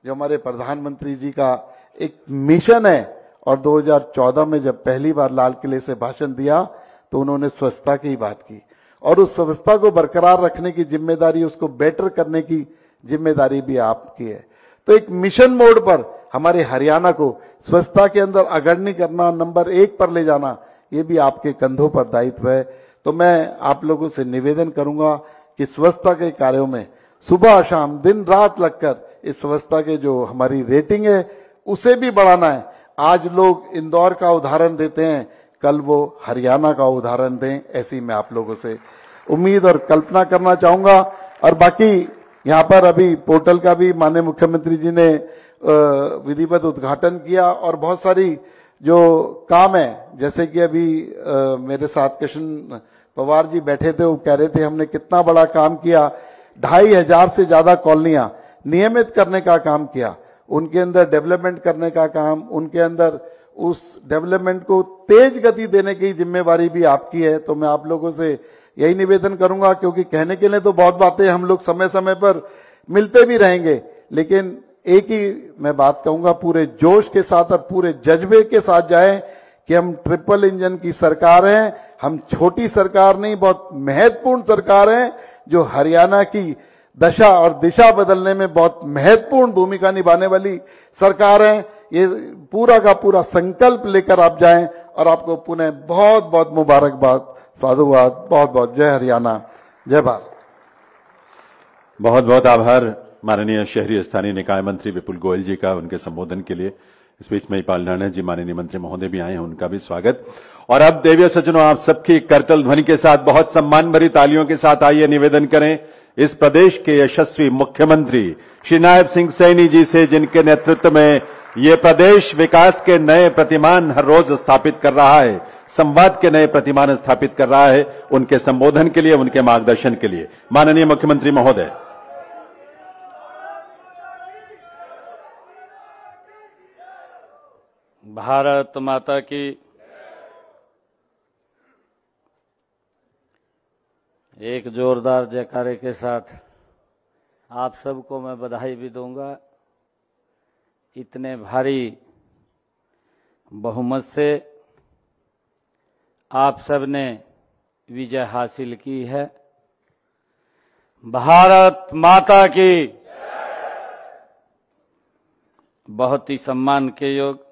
जो हमारे प्रधानमंत्री जी का एक मिशन है, और 2014 में जब पहली बार लाल किले से भाषण दिया तो उन्होंने स्वच्छता की बात की, और उस स्वच्छता को बरकरार रखने की जिम्मेदारी, उसको बेटर करने की जिम्मेदारी भी आपकी है। तो एक मिशन मोड पर हमारे हरियाणा को स्वच्छता के अंदर अग्रणी करना, नंबर 1 पर ले जाना, ये भी आपके कंधों पर दायित्व है। तो मैं आप लोगों से निवेदन करूंगा कि स्वच्छता के कार्यों में सुबह शाम दिन रात लगकर इस स्वच्छता के जो हमारी रेटिंग है उसे भी बढ़ाना है। आज लोग इंदौर का उदाहरण देते हैं, कल वो हरियाणा का उदाहरण दें, ऐसी मैं आप लोगों से उम्मीद और कल्पना करना चाहूंगा। और बाकी यहाँ पर अभी पोर्टल का भी माननीय मुख्यमंत्री जी ने विधिवत उद्घाटन किया, और बहुत सारी जो काम है, जैसे कि अभी मेरे साथ कृष्ण पवार जी बैठे थे, वो कह रहे थे हमने कितना बड़ा काम किया, 2,500 से ज्यादा कॉलोनियां नियमित करने का काम किया, उनके अंदर डेवलपमेंट करने का काम, उनके अंदर उस डेवलपमेंट को तेज गति देने की जिम्मेवारी भी आपकी है। तो मैं आप लोगों से यही निवेदन करूंगा, क्योंकि कहने के लिए तो बहुत बातें, हम लोग समय समय पर मिलते भी रहेंगे, लेकिन एक ही मैं बात कहूंगा, पूरे जोश के साथ और पूरे जज्बे के साथ जाएं कि हम ट्रिपल इंजन की सरकार हैं, हम छोटी सरकार नहीं, बहुत महत्वपूर्ण सरकार है, जो हरियाणा की दशा और दिशा बदलने में बहुत महत्वपूर्ण भूमिका निभाने वाली सरकार है। ये पूरा का पूरा संकल्प लेकर आप जाएं, और आपको पुनः बहुत बहुत मुबारकबाद, साधुवाद, बहुत बहुत जय हरियाणा, जय भारत। बहुत बहुत आभार माननीय शहरी स्थानीय निकाय मंत्री विपुल गोयल जी का, उनके संबोधन के लिए। इस बीच में पाल नारायण जी माननीय मंत्री महोदय भी आए हैं, उनका भी स्वागत। और अब देवीय सज्जनों, आप सबकी करतल ध्वनि के साथ बहुत सम्मान भरी तालियों के साथ आइए निवेदन करें इस प्रदेश के यशस्वी मुख्यमंत्री श्री नायब सिंह सैनी जी से, जिनके नेतृत्व में ये प्रदेश विकास के नए प्रतिमान हर रोज स्थापित कर रहा है, संवाद के नए प्रतिमान स्थापित कर रहा है। उनके संबोधन के लिए, उनके मार्गदर्शन के लिए माननीय मुख्यमंत्री महोदय। भारत माता की। एक जोरदार जयकारे के साथ आप सबको मैं बधाई भी दूंगा। इतने भारी बहुमत से आप सब ने विजय हासिल की है। भारत माता की बहुत ही सम्मान के योग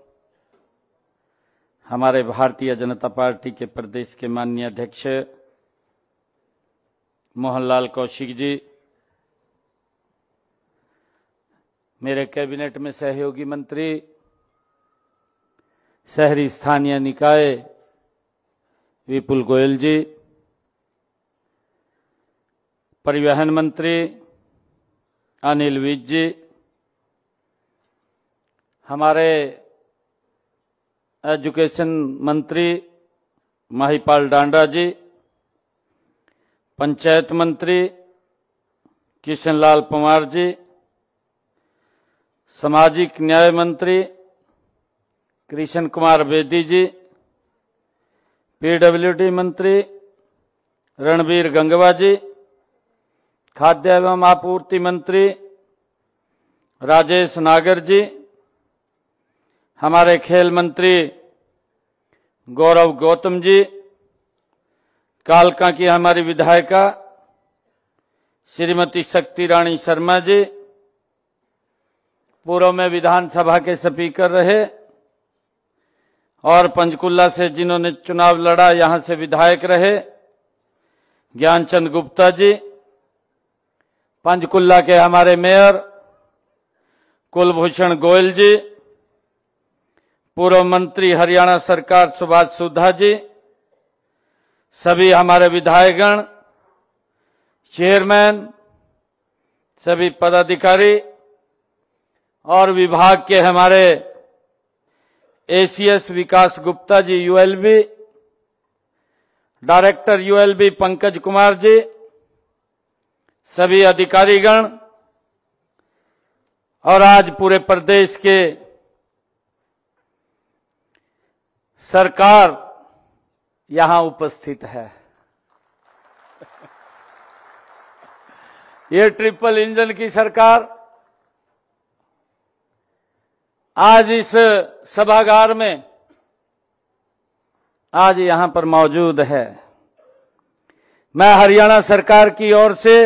हमारे भारतीय जनता पार्टी के प्रदेश के माननीय अध्यक्ष मोहनलाल कौशिक जी, मेरे कैबिनेट में सहयोगी मंत्री, शहरी स्थानीय निकाय विपुल गोयल जी, परिवहन मंत्री अनिल विज जी, हमारे एजुकेशन मंत्री महिपाल डांडा जी, पंचायत मंत्री किशनलाल पंवार जी, सामाजिक न्याय मंत्री कृष्ण कुमार बेदी जी, पीडब्ल्यूडी मंत्री रणबीर गंगवा जी, खाद्य एवं आपूर्ति मंत्री राजेश नागर जी, हमारे खेल मंत्री गौरव गौतम जी, कालका की हमारी विधायिका श्रीमती शक्ति रानी शर्मा जी, पूर्व में विधानसभा के स्पीकर रहे और पंचकुला से जिन्होंने चुनाव लड़ा यहां से विधायक रहे ज्ञानचंद गुप्ता जी, पंचकुला के हमारे मेयर कुलभूषण गोयल जी, पूर्व मंत्री हरियाणा सरकार सुभाष सुधा जी, सभी हमारे विधायकगण, चेयरमैन, सभी पदाधिकारी और विभाग के हमारे ACS Vikas Gupta ji ULB, director ULB Pankaj Kumar ji, सभी अधिकारीगण और आज पूरे प्रदेश के सरकार यहां उपस्थित है। ये ट्रिपल इंजन की सरकार आज इस सभागार में आज यहां पर मौजूद है। मैं हरियाणा सरकार की ओर से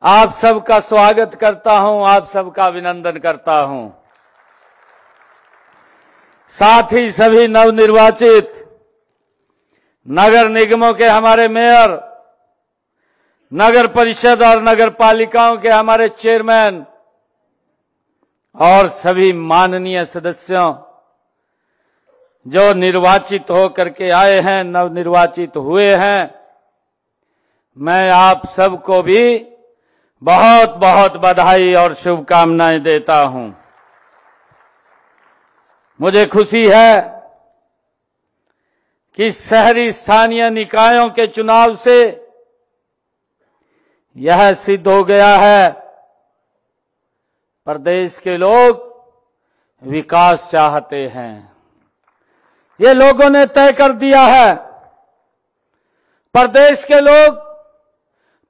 आप सबका स्वागत करता हूं, आप सबका अभिनंदन करता हूं। साथ ही सभी नवनिर्वाचित नगर निगमों के हमारे मेयर, नगर परिषद और नगर पालिकाओं के हमारे चेयरमैन और सभी माननीय सदस्यों जो निर्वाचित होकर के आए हैं, नवनिर्वाचित हुए हैं, मैं आप सबको भी बहुत बहुत बधाई और शुभकामनाएं देता हूं। मुझे खुशी है कि शहरी स्थानीय निकायों के चुनाव से यह सिद्ध हो गया है, प्रदेश के लोग विकास चाहते हैं। ये लोगों ने तय कर दिया है, प्रदेश के लोग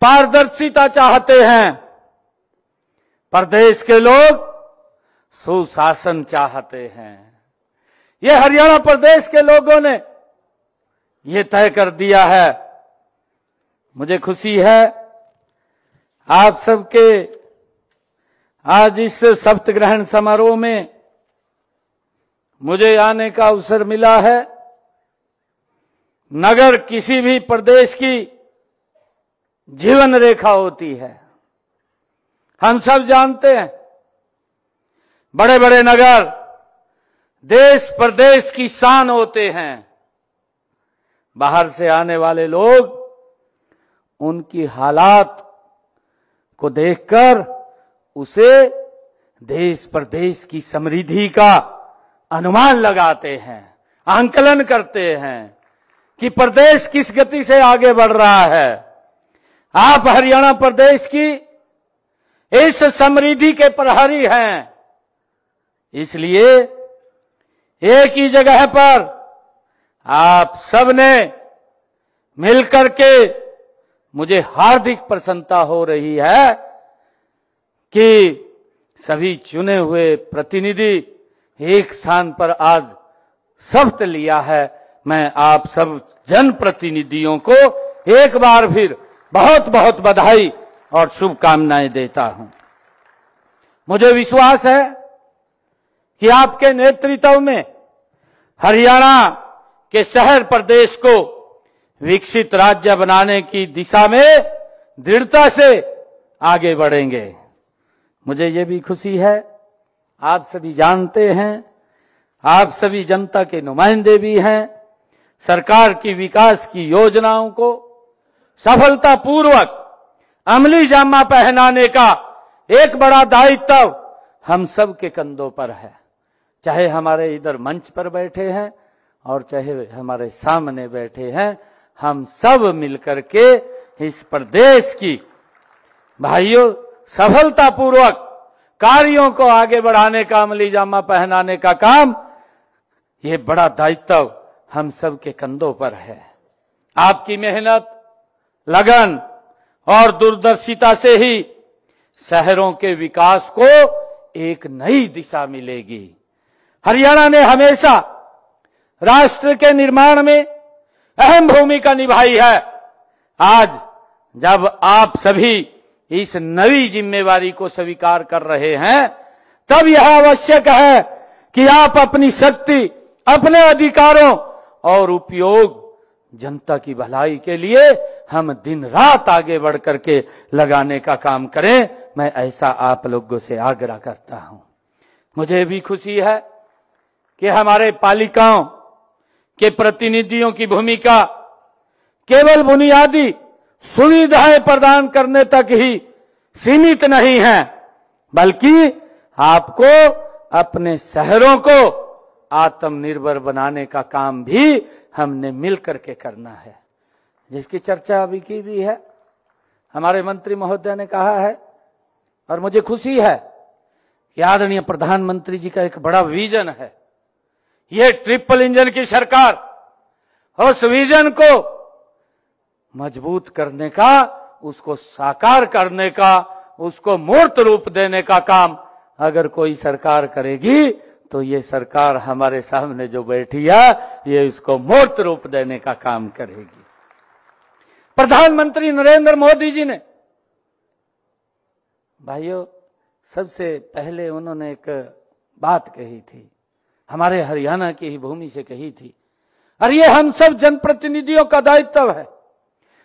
पारदर्शिता चाहते हैं, प्रदेश के लोग सुशासन चाहते हैं। ये हरियाणा प्रदेश के लोगों ने ये तय कर दिया है। मुझे खुशी है आप सबके आज इस शपथ ग्रहण समारोह में मुझे आने का अवसर मिला है। नगर किसी भी प्रदेश की जीवन रेखा होती है, हम सब जानते हैं। बड़े बड़े नगर देश प्रदेश की शान होते हैं। बाहर से आने वाले लोग उनकी हालात को देखकर उसे देश प्रदेश की समृद्धि का अनुमान लगाते हैं, आंकलन करते हैं कि प्रदेश किस गति से आगे बढ़ रहा है। आप हरियाणा प्रदेश की इस समृद्धि के प्रहरी हैं, इसलिए एक ही जगह पर आप सबने मिलकर के मुझे हार्दिक प्रसन्नता हो रही है कि सभी चुने हुए प्रतिनिधि एक स्थान पर आज शपथ लिया है। मैं आप सब जनप्रतिनिधियों को एक बार फिर बहुत बहुत बधाई और शुभकामनाएं देता हूं। मुझे विश्वास है कि आपके नेतृत्व में हरियाणा के शहर प्रदेश को विकसित राज्य बनाने की दिशा में दृढ़ता से आगे बढ़ेंगे। मुझे ये भी खुशी है, आप सभी जानते हैं, आप सभी जनता के नुमाइंदे भी हैं, सरकार की विकास की योजनाओं को सफलतापूर्वक अमली जामा पहनाने का एक बड़ा दायित्व हम सब के कंधों पर है। चाहे हमारे इधर मंच पर बैठे हैं और चाहे हमारे सामने बैठे हैं, हम सब मिलकर के इस प्रदेश की भाइयों सफलतापूर्वक कार्यों को आगे बढ़ाने का, अमली जामा पहनाने का काम, ये बड़ा दायित्व हम सब के कंधों पर है। आपकी मेहनत, लगन और दूरदर्शिता से ही शहरों के विकास को एक नई दिशा मिलेगी। हरियाणा ने हमेशा राष्ट्र के निर्माण में अहम भूमिका निभाई है। आज जब आप सभी इस नई जिम्मेवारी को स्वीकार कर रहे हैं, तब यह आवश्यक है कि आप अपनी शक्ति, अपने अधिकारों और उपयोग जनता की भलाई के लिए हम दिन रात आगे बढ़ करके लगाने का काम करें। मैं ऐसा आप लोगों से आग्रह करता हूं। मुझे भी खुशी है कि हमारे पालिकाओं के प्रतिनिधियों की भूमिका केवल बुनियादी सुविधाएं प्रदान करने तक ही सीमित नहीं है, बल्कि आपको अपने शहरों को आत्मनिर्भर बनाने का काम भी हमने मिलकर के करना है, जिसकी चर्चा अभी की भी है। हमारे मंत्री महोदय ने कहा है और मुझे खुशी है कि आदरणीय प्रधानमंत्री जी का एक बड़ा विजन है। ये ट्रिपल इंजन की सरकार उस विजन को मजबूत करने का, उसको साकार करने का, उसको मूर्त रूप देने का काम अगर कोई सरकार करेगी तो ये सरकार हमारे सामने जो बैठी है, ये इसको मूर्त रूप देने का काम करेगी। प्रधानमंत्री नरेंद्र मोदी जी ने, भाइयों, सबसे पहले उन्होंने एक बात कही थी, हमारे हरियाणा की ही भूमि से कही थी, और ये हम सब जनप्रतिनिधियों का दायित्व है।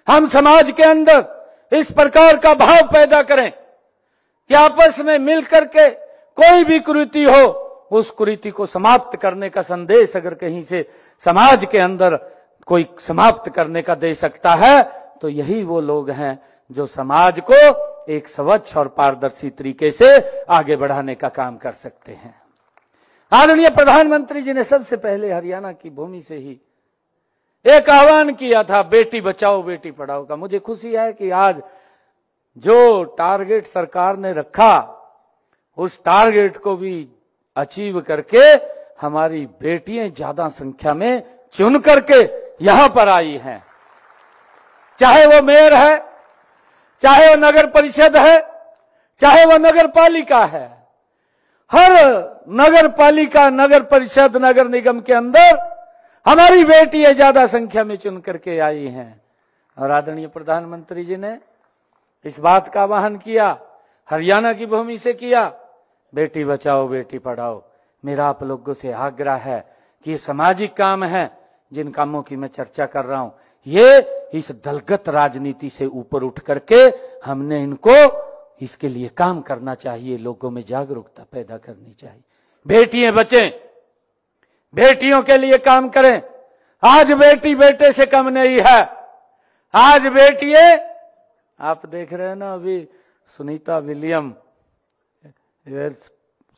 हम समाज के अंदर इस प्रकार का भाव पैदा करें कि आपस में मिलकर के कोई भी कुरीति हो, उस कुरीति को समाप्त करने का संदेश अगर कहीं से समाज के अंदर कोई समाप्त करने का दे सकता है, तो यही वो लोग हैं जो समाज को एक स्वच्छ और पारदर्शी तरीके से आगे बढ़ाने का काम कर सकते हैं। आदरणीय प्रधानमंत्री जी ने सबसे पहले हरियाणा की भूमि से ही एक आह्वान किया था, बेटी बचाओ बेटी पढ़ाओ का। मुझे खुशी है कि आज जो टारगेट सरकार ने रखा, उस टारगेट को भी अचीव करके हमारी बेटियां ज्यादा संख्या में चुन करके यहां पर आई हैं। चाहे वो मेयर है, चाहे वो नगर परिषद है, चाहे वो नगर पालिका है, हर नगर पालिका, नगर परिषद, नगर निगम के अंदर हमारी बेटियां ज्यादा संख्या में चुन करके आई हैं। और आदरणीय प्रधानमंत्री जी ने इस बात का आह्वान किया, हरियाणा की भूमि से किया, बेटी बचाओ बेटी पढ़ाओ। मेरा आप लोगों से आग्रह है कि ये सामाजिक काम है, जिन कामों की मैं चर्चा कर रहा हूं, ये इस दलगत राजनीति से ऊपर उठ करके हमने इनको इसके लिए काम करना चाहिए, लोगों में जागरूकता पैदा करनी चाहिए। बेटियां बचें, बेटियों के लिए काम करें। आज बेटी बेटे से कम नहीं है। आज बेटियां, आप देख रहे हैं ना, अभी सुनीता विलियम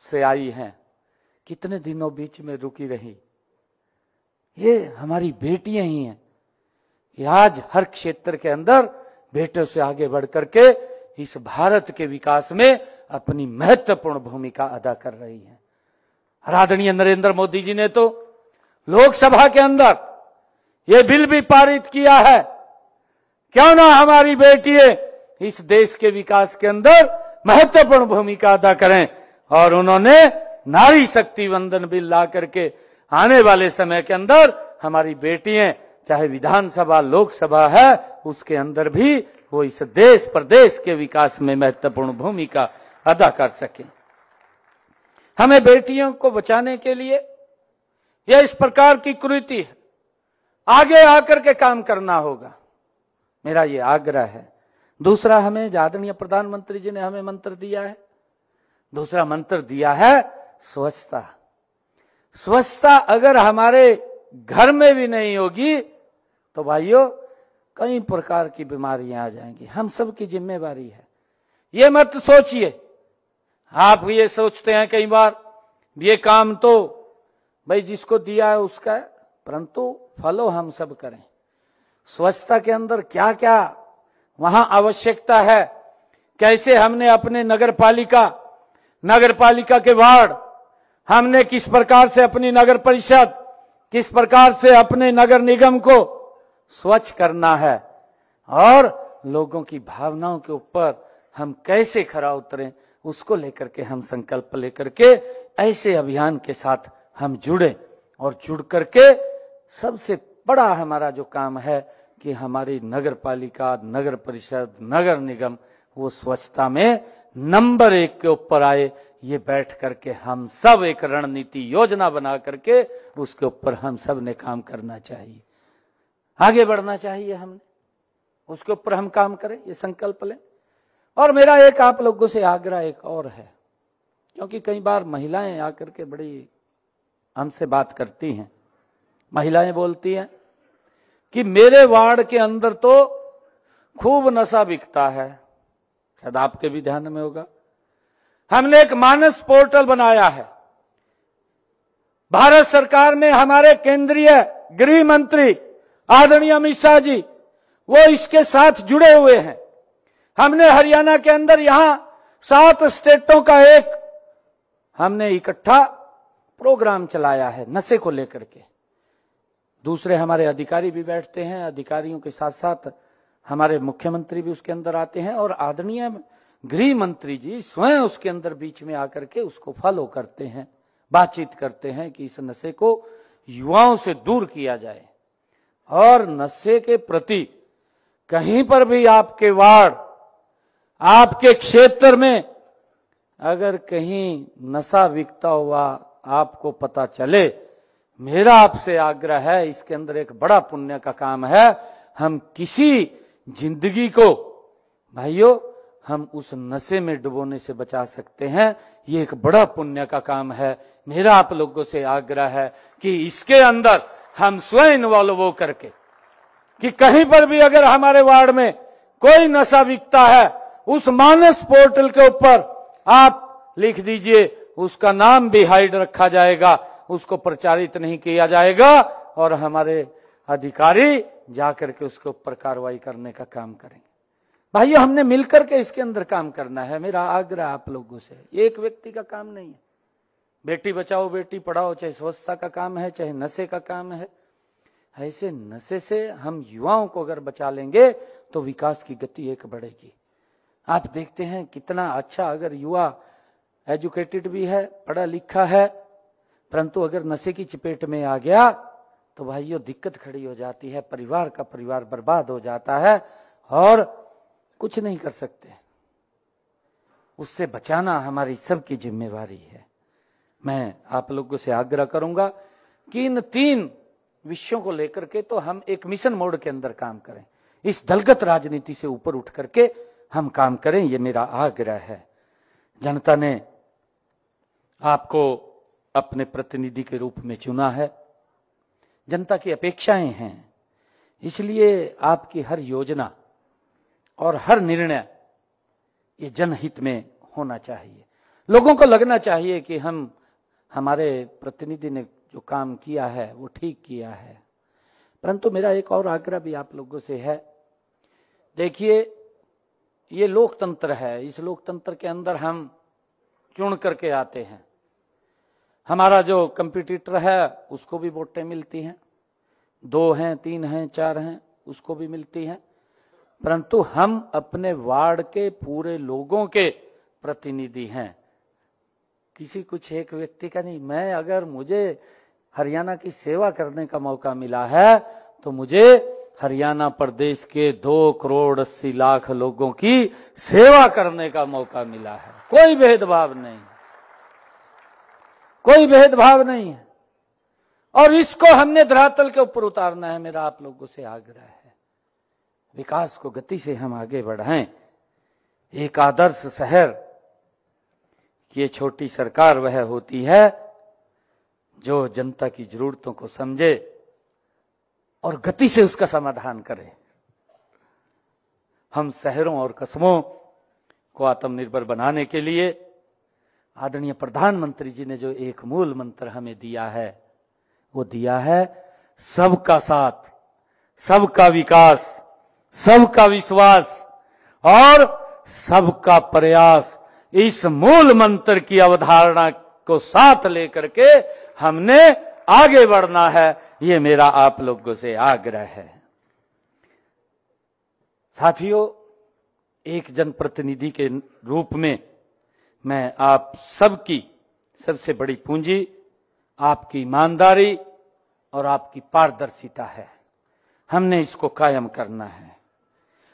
से आई हैं, कितने दिनों बीच में रुकी रही। ये हमारी बेटियां ही हैं कि आज हर क्षेत्र के अंदर बेटों से आगे बढ़ करके इस भारत के विकास में अपनी महत्वपूर्ण भूमिका अदा कर रही हैं। आदरणीय नरेंद्र मोदी जी ने तो लोकसभा के अंदर ये बिल भी पारित किया है, क्यों ना हमारी बेटियां इस देश के विकास के अंदर महत्वपूर्ण भूमिका अदा करें। और उन्होंने नारी शक्ति वंदन बिल ला करके आने वाले समय के अंदर हमारी बेटियां चाहे विधानसभा लोकसभा है उसके अंदर भी वो इस देश प्रदेश के विकास में महत्वपूर्ण भूमिका अदा कर सके। हमें बेटियों को बचाने के लिए यह इस प्रकार की कुरीति है, आगे आकर के काम करना होगा, मेरा ये आग्रह है। दूसरा, हमें आदरणीय प्रधानमंत्री जी ने हमें मंत्र दिया है, दूसरा मंत्र दिया है स्वच्छता। स्वच्छता अगर हमारे घर में भी नहीं होगी तो भाइयों कई प्रकार की बीमारियां आ जाएंगी। हम सब की जिम्मेवारी है। ये मत सोचिए, आप ये सोचते हैं कई बार ये काम तो भाई जिसको दिया है उसका है, परंतु फॉलो हम सब करें। स्वच्छता के अंदर क्या क्या वहां आवश्यकता है, कैसे हमने अपने नगर पालिका के वार्ड, हमने किस प्रकार से अपनी नगर परिषद, किस प्रकार से अपने नगर निगम को स्वच्छ करना है और लोगों की भावनाओं के ऊपर हम कैसे खरा उतरें, उसको लेकर के हम संकल्प लेकर के ऐसे अभियान के साथ हम जुड़े और जुड़ करके सबसे बड़ा हमारा जो काम है कि हमारी नगर पालिका, नगर परिषद, नगर निगम वो स्वच्छता में नंबर 1 के ऊपर आए। ये बैठ करके हम सब एक रणनीति योजना बना करके उसके ऊपर हम सब ने काम करना चाहिए, आगे बढ़ना चाहिए। हमने उसके ऊपर हम काम करें, ये संकल्प लें। और मेरा एक आप लोगों से आग्रह एक और है, क्योंकि कई बार महिलाएं आकर के बड़ी हमसे बात करती हैं। महिलाएं बोलती हैं कि मेरे वार्ड के अंदर तो खूब नशा बिकता है। शायद आपके भी ध्यान में होगा, हमने एक मानस पोर्टल बनाया है। भारत सरकार में हमारे केंद्रीय गृह मंत्री आदरणीय अमित शाह जी वो इसके साथ जुड़े हुए हैं। हमने हरियाणा के अंदर यहां 7 स्टेटों का एक हमने इकट्ठा प्रोग्राम चलाया है नशे को लेकर के। दूसरे हमारे अधिकारी भी बैठते हैं, अधिकारियों के साथ साथ हमारे मुख्यमंत्री भी उसके अंदर आते हैं और आदरणीय गृह मंत्री जी स्वयं उसके अंदर बीच में आकर के उसको फॉलो करते हैं, बातचीत करते हैं कि इस नशे को युवाओं से दूर किया जाए। और नशे के प्रति कहीं पर भी आपके वार्ड, आपके क्षेत्र में अगर कहीं नशा बिकता हुआ आपको पता चले, मेरा आपसे आग्रह है, इसके अंदर एक बड़ा पुण्य का काम है। हम किसी जिंदगी को भाइयों हम उस नशे में डुबोने से बचा सकते हैं, ये एक बड़ा पुण्य का काम है। मेरा आप लोगों से आग्रह है कि इसके अंदर हम स्वयं इन्वॉल्व हो करके कि कहीं पर भी अगर हमारे वार्ड में कोई नशा बिकता है, उस मानस पोर्टल के ऊपर आप लिख दीजिए, उसका नाम भी हाइड रखा जाएगा, उसको प्रचारित नहीं किया जाएगा और हमारे अधिकारी जाकर के उसके ऊपर कार्रवाई करने का काम करेंगे। भाइयों हमने मिलकर के इसके अंदर काम करना है। मेरा आग्रह आप लोगों से, एक व्यक्ति का काम नहीं है। बेटी बचाओ बेटी पढ़ाओ, चाहे स्वच्छता का काम है, चाहे नशे का काम है। ऐसे नशे से हम युवाओं को अगर बचा लेंगे तो विकास की गति एक बढ़ेगी। आप देखते हैं कितना अच्छा, अगर युवा एजुकेटेड भी है, पढ़ा लिखा है, परंतु अगर नशे की चपेट में आ गया तो भाइयों दिक्कत खड़ी हो जाती है, परिवार का परिवार बर्बाद हो जाता है और कुछ नहीं कर सकते। उससे बचाना हमारी सबकी जिम्मेवारी है। मैं आप लोगों से आग्रह करूंगा कि इन 3 विषयों को लेकर के तो हम एक मिशन मोड के अंदर काम करें, इस दलगत राजनीति से ऊपर उठ करके हम काम करें, ये मेरा आग्रह है। जनता ने आपको अपने प्रतिनिधि के रूप में चुना है, जनता की अपेक्षाएं हैं, इसलिए आपकी हर योजना और हर निर्णय ये जनहित में होना चाहिए। लोगों को लगना चाहिए कि हमारे प्रतिनिधि ने जो काम किया है वो ठीक किया है। परंतु मेरा एक और आग्रह भी आप लोगों से है। देखिए ये लोकतंत्र है, इस लोकतंत्र के अंदर हम चुन करके आते हैं। हमारा जो कंपटीटर है उसको भी वोटें मिलती हैं, 2 हैं, 3 हैं, 4 हैं, उसको भी मिलती हैं, परंतु हम अपने वार्ड के पूरे लोगों के प्रतिनिधि हैं। किसी कुछ एक व्यक्ति का नहीं। मैं अगर मुझे हरियाणा की सेवा करने का मौका मिला है तो मुझे हरियाणा प्रदेश के 2,80,00,000 लोगों की सेवा करने का मौका मिला है। कोई भेदभाव नहीं, कोई भेदभाव नहीं है। और इसको हमने धरातल के ऊपर उतारना है। मेरा आप लोगों से आग्रह है, विकास को गति से हम आगे बढ़ाएं। एक आदर्श शहर की ये छोटी सरकार वह होती है जो जनता की जरूरतों को समझे और गति से उसका समाधान करे। हम शहरों और कस्बों को आत्मनिर्भर बनाने के लिए आदरणीय प्रधानमंत्री जी ने जो एक मूल मंत्र हमें दिया है, वो दिया है सबका साथ, सबका विकास, सबका विश्वास और सबका प्रयास। इस मूल मंत्र की अवधारणा को साथ लेकर के हमने आगे बढ़ना है। ये मेरा आप लोगों से आग्रह है। साथियों, एक जनप्रतिनिधि के रूप में मैं आप सबकी सबसे बड़ी पूंजी आपकी ईमानदारी और आपकी पारदर्शिता है। हमने इसको कायम करना है।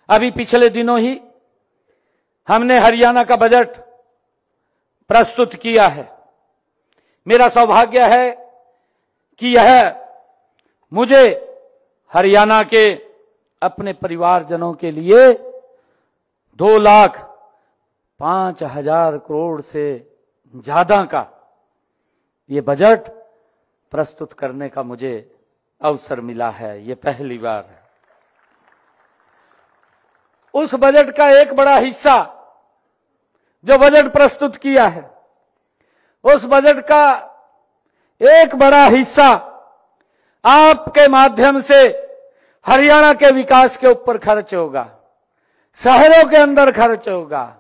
अभी पिछले दिनों ही हमने हरियाणा का बजट प्रस्तुत किया है। मेरा सौभाग्य है कि यह मुझे हरियाणा के अपने परिवारजनों के लिए 2,05,000 करोड़ से ज्यादा का ये बजट प्रस्तुत करने का मुझे अवसर मिला है। ये पहली बार है। उस बजट का एक बड़ा हिस्सा जो बजट प्रस्तुत किया है, उस बजट का एक बड़ा हिस्सा आपके माध्यम से हरियाणा के विकास के ऊपर खर्च होगा, शहरों के अंदर खर्च होगा।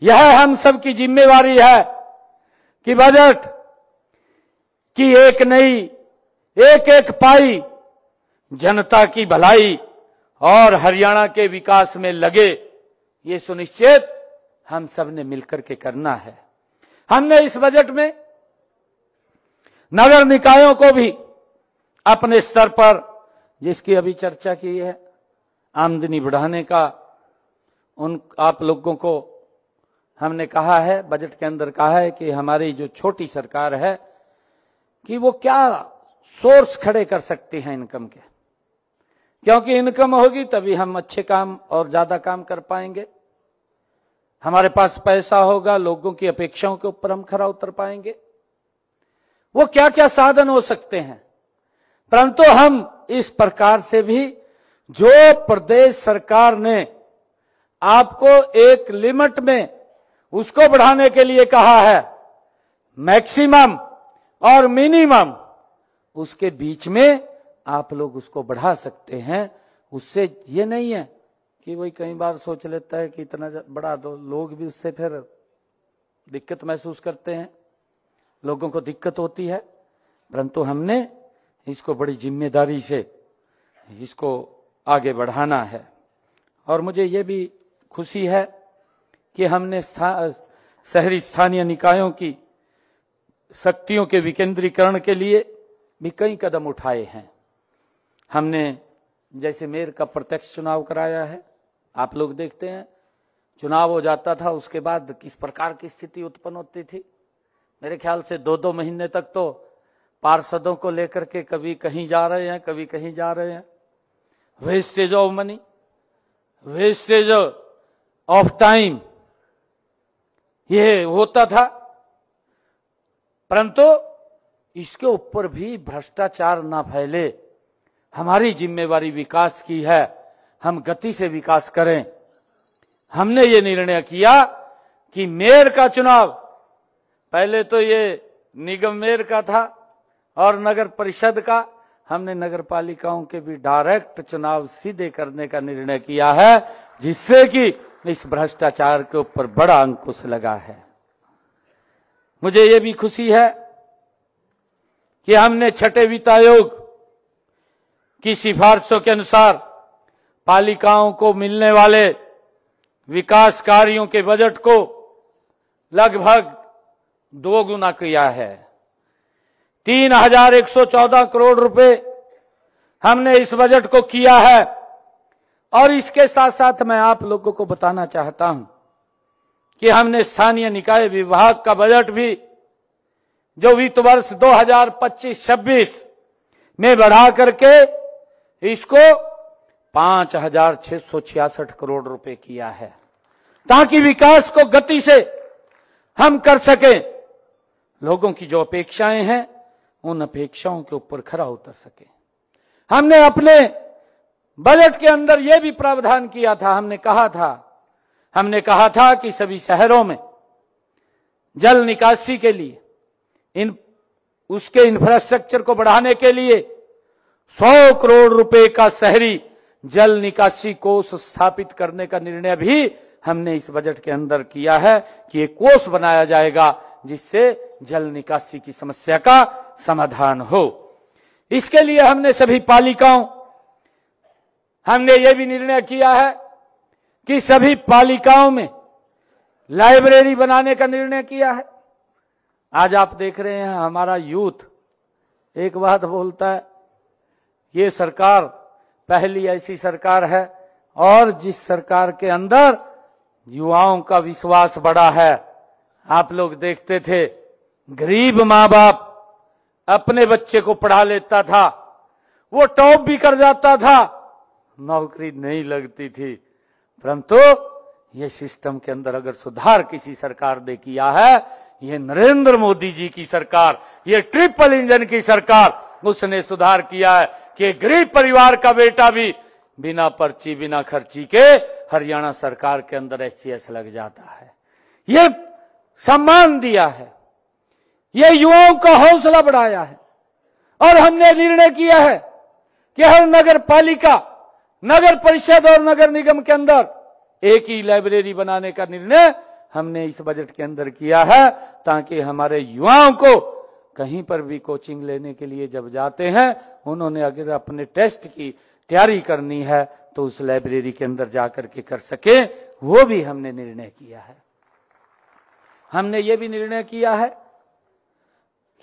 यह हम सबकी जिम्मेवारी है कि बजट की एक नई एक पाई जनता की भलाई और हरियाणा के विकास में लगे, ये सुनिश्चित हम सब ने मिलकर के करना है। हमने इस बजट में नगर निकायों को भी अपने स्तर पर, जिसकी अभी चर्चा की है, आमदनी बढ़ाने का उन आप लोगों को हमने कहा है, बजट के अंदर कहा है कि हमारी जो छोटी सरकार है कि वो क्या सोर्स खड़े कर सकती है इनकम के, क्योंकि इनकम होगी तभी हम अच्छे काम और ज्यादा काम कर पाएंगे। हमारे पास पैसा होगा, लोगों की अपेक्षाओं के ऊपर हम खरा उतर पाएंगे। वो क्या क्या साधन हो सकते हैं, परंतु हम इस प्रकार से भी जो प्रदेश सरकार ने आपको एक लिमिट में उसको बढ़ाने के लिए कहा है, मैक्सिमम और मिनिमम, उसके बीच में आप लोग उसको बढ़ा सकते हैं। उससे ये नहीं है कि वही कई बार सोच लेता है कि इतना बढ़ा दो, लोग भी उससे फिर दिक्कत महसूस करते हैं, लोगों को दिक्कत होती है। परंतु हमने इसको बड़ी जिम्मेदारी से इसको आगे बढ़ाना है। और मुझे ये भी खुशी है कि हमने शहरी स्थानीय निकायों की शक्तियों के विकेंद्रीकरण के लिए भी कई कदम उठाए हैं। हमने जैसे मेयर का प्रत्यक्ष चुनाव कराया है। आप लोग देखते हैं चुनाव हो जाता था, उसके बाद किस प्रकार की स्थिति उत्पन्न होती थी। मेरे ख्याल से 2-2 महीने तक तो पार्षदों को लेकर के कभी कहीं जा रहे हैं, कभी कहीं जा रहे हैं। Wastage of money, wastage of time, ये होता था। परंतु इसके ऊपर भी भ्रष्टाचार ना फैले, हमारी जिम्मेवारी विकास की है, हम गति से विकास करें। हमने ये निर्णय किया कि मेयर का चुनाव, पहले तो ये निगम मेयर का था और नगर परिषद का, हमने नगर पालिकाओं के भी डायरेक्ट चुनाव सीधे करने का निर्णय किया है, जिससे कि इस भ्रष्टाचार के ऊपर बड़ा अंकुश लगा है। मुझे ये भी खुशी है कि हमने छठे वित्त आयोग की सिफारिशों के अनुसार पालिकाओं को मिलने वाले विकास कार्यों के बजट को लगभग 2 गुना किया है। 3114 करोड़ रुपए हमने इस बजट को किया है। और इसके साथ साथ मैं आप लोगों को बताना चाहता हूं कि हमने स्थानीय निकाय विभाग का बजट भी जो वित्त वर्ष 2025-26 में बढ़ा करके इसको 5666 करोड़ रुपए किया है, ताकि विकास को गति से हम कर सकें। लोगों की जो अपेक्षाएं हैं उन अपेक्षाओं के ऊपर खरा उतर सके। हमने अपने बजट के अंदर यह भी प्रावधान किया था, हमने कहा था कि सभी शहरों में जल निकासी के लिए उसके इंफ्रास्ट्रक्चर को बढ़ाने के लिए 100 करोड़ रुपए का शहरी जल निकासी कोष स्थापित करने का निर्णय भी हमने इस बजट के अंदर किया है कि एक कोष बनाया जाएगा जिससे जल निकासी की समस्या का समाधान हो। इसके लिए हमने सभी पालिकाओं हमने ये भी निर्णय किया है कि सभी पालिकाओं में लाइब्रेरी बनाने का निर्णय किया है। आज आप देख रहे हैं हमारा यूथ एक बात बोलता है, ये सरकार पहली ऐसी सरकार है और जिस सरकार के अंदर युवाओं का विश्वास बढ़ा है। आप लोग देखते थे गरीब माँ बाप अपने बच्चे को पढ़ा लेता था, वो टॉप भी कर जाता था, नौकरी नहीं लगती थी। परंतु ये सिस्टम के अंदर अगर सुधार किसी सरकार ने किया है, ये नरेंद्र मोदी जी की सरकार, ये ट्रिपल इंजन की सरकार, उसने सुधार किया है कि गरीब परिवार का बेटा भी बिना पर्ची बिना खर्ची के हरियाणा सरकार के अंदर एचसीएस लग जाता है। ये सम्मान दिया है, ये युवाओं का हौसला बढ़ाया है। और हमने निर्णय किया है कि हर नगर पालिका, नगर परिषद और नगर निगम के अंदर एक ही लाइब्रेरी बनाने का निर्णय हमने इस बजट के अंदर किया है, ताकि हमारे युवाओं को कहीं पर भी कोचिंग लेने के लिए जब जाते हैं, उन्होंने अगर अपने टेस्ट की तैयारी करनी है तो उस लाइब्रेरी के अंदर जाकर के कर सके, वो भी हमने निर्णय किया है। हमने ये भी निर्णय किया है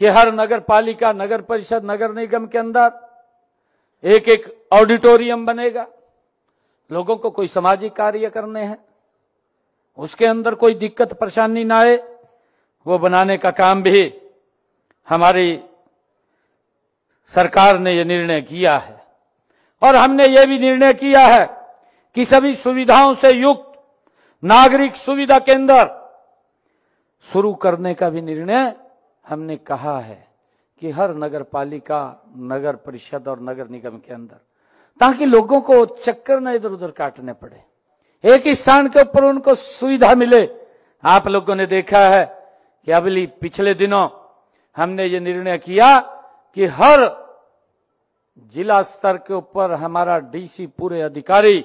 कि हर नगर पालिका, नगर परिषद, नगर निगम के अंदर एक एक ऑडिटोरियम बनेगा। लोगों को कोई सामाजिक कार्य करने हैं, उसके अंदर कोई दिक्कत परेशानी ना आए, वो बनाने का काम भी हमारी सरकार ने ये निर्णय किया है। और हमने ये भी निर्णय किया है कि सभी सुविधाओं से युक्त नागरिक सुविधा केंद्र शुरू करने का भी निर्णय हमने कहा है कि हर नगर पालिका, नगर परिषद और नगर निगम के अंदर, ताकि लोगों को चक्कर न इधर उधर काटने पड़े, एक ही स्थान के ऊपर उनको सुविधा मिले। आप लोगों ने देखा है कि अभी पिछले दिनों हमने ये निर्णय किया कि हर जिला स्तर के ऊपर हमारा डीसी पूरे अधिकारी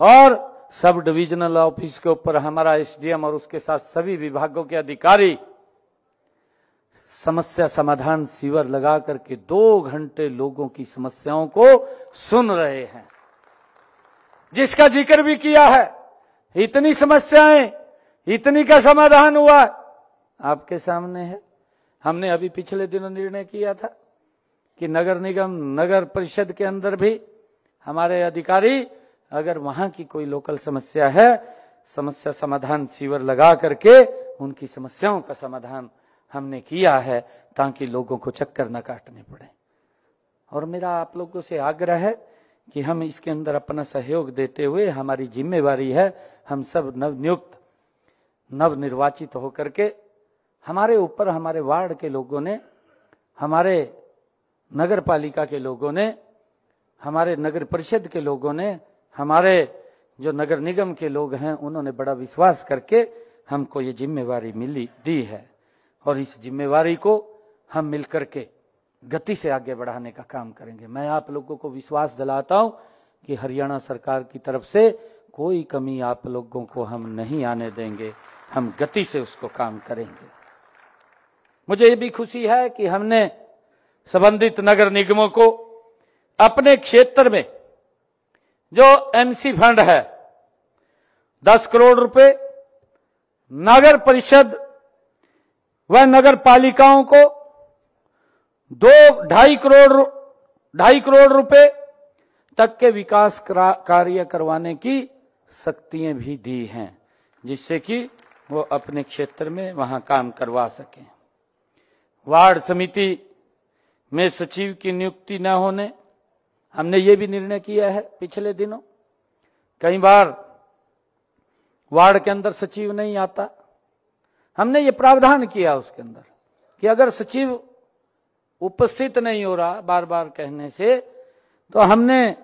और सब डिविजनल ऑफिस के ऊपर हमारा एसडीएम और उसके साथ सभी विभागों के अधिकारी समस्या समाधान शिविर लगा करके 2 घंटे लोगों की समस्याओं को सुन रहे हैं, जिसका जिक्र भी किया है। इतनी समस्याएं, इतनी का समाधान हुआ आपके सामने है। हमने अभी पिछले दिनों निर्णय किया था कि नगर निगम, नगर परिषद के अंदर भी हमारे अधिकारी अगर वहां की कोई लोकल समस्या है, समस्या समाधान शिविर लगा करके उनकी समस्याओं का समाधान हमने किया है, ताकि लोगों को चक्कर न काटने पड़े। और मेरा आप लोगों से आग्रह है कि हम इसके अंदर अपना सहयोग देते हुए, हमारी जिम्मेवारी है, हम सब नवनियुक्त, नवनिर्वाचित होकर के हमारे ऊपर हमारे वार्ड के लोगों ने, हमारे नगर पालिका के लोगों ने, हमारे नगर परिषद के लोगों ने, हमारे जो नगर निगम के लोग हैं, उन्होंने बड़ा विश्वास करके हमको ये जिम्मेवारी दी है। और इस जिम्मेवारी को हम मिलकर के गति से आगे बढ़ाने का काम करेंगे। मैं आप लोगों को विश्वास दिलाता हूं कि हरियाणा सरकार की तरफ से कोई कमी आप लोगों को हम नहीं आने देंगे, हम गति से उसको काम करेंगे। मुझे ये भी खुशी है कि हमने संबंधित नगर निगमों को अपने क्षेत्र में जो एमसी फंड है 10 करोड़ रुपए नगर परिषद व नगर पालिकाओं को 2.5 करोड़ रुपए तक के विकास कार्य करवाने की शक्तियां भी दी हैं, जिससे कि वो अपने क्षेत्र में वहां काम करवा सकें। वार्ड समिति में सचिव की नियुक्ति न होने, हमने ये भी निर्णय किया है। पिछले दिनों कई बार वार्ड के अंदर सचिव नहीं आता, हमने ये प्रावधान किया उसके अंदर कि अगर सचिव उपस्थित नहीं हो रहा बार बार कहने से, तो हमने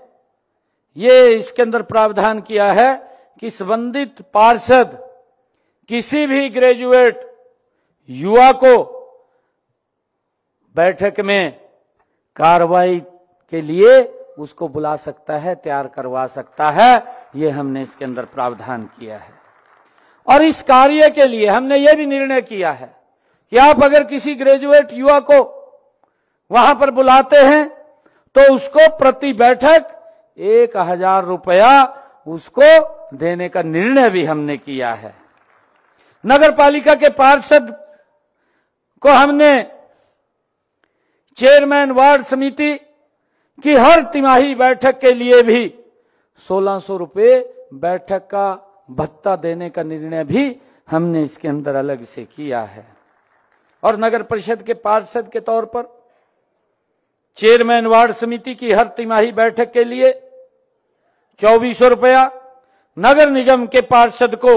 ये इसके अंदर प्रावधान किया है कि संबंधित पार्षद किसी भी ग्रेजुएट युवा को बैठक में कार्रवाई के लिए उसको बुला सकता है, तैयार करवा सकता है। ये हमने इसके अंदर प्रावधान किया है। और इस कार्य के लिए हमने ये भी निर्णय किया है कि आप अगर किसी ग्रेजुएट युवा को वहां पर बुलाते हैं तो उसको प्रति बैठक 1000 रुपया उसको देने का निर्णय भी हमने किया है। नगर पालिका के पार्षद को हमने चेयरमैन वार्ड समिति की हर तिमाही बैठक के लिए भी 1600 रुपये बैठक का भत्ता देने का निर्णय भी हमने इसके अंदर अलग से किया है। और नगर परिषद के पार्षद के तौर पर चेयरमैन वार्ड समिति की हर तिमाही बैठक के लिए 2400 रुपया, नगर निगम के पार्षद को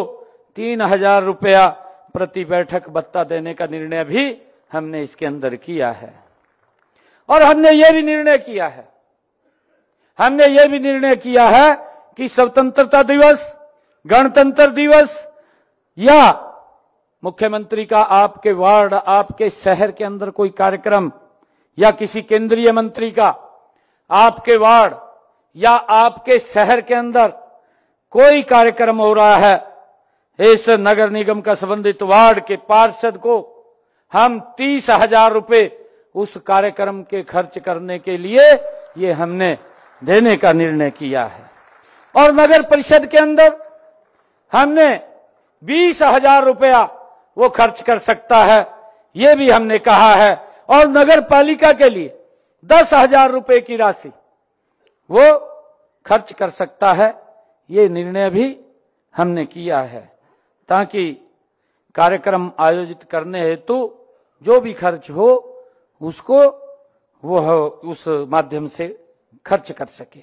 3000 रुपया प्रति बैठक भत्ता देने का निर्णय भी हमने इसके अंदर किया है। और हमने ये भी निर्णय किया है कि स्वतंत्रता दिवस, गणतंत्र दिवस या मुख्यमंत्री का आपके वार्ड, आपके शहर के अंदर कोई कार्यक्रम या किसी केंद्रीय मंत्री का आपके वार्ड या आपके शहर के अंदर कोई कार्यक्रम हो रहा है, इस नगर निगम का संबंधित वार्ड के पार्षद को हम 30,000 रुपए उस कार्यक्रम के खर्च करने के लिए ये हमने देने का निर्णय किया है। और नगर परिषद के अंदर हमने 20,000 रुपया वो खर्च कर सकता है, ये भी हमने कहा है। और नगर पालिका के लिए 10,000 रुपए की राशि वो खर्च कर सकता है, ये निर्णय भी हमने किया है, ताकि कार्यक्रम आयोजित करने हेतु जो भी खर्च हो उसको वो उस माध्यम से खर्च कर सके।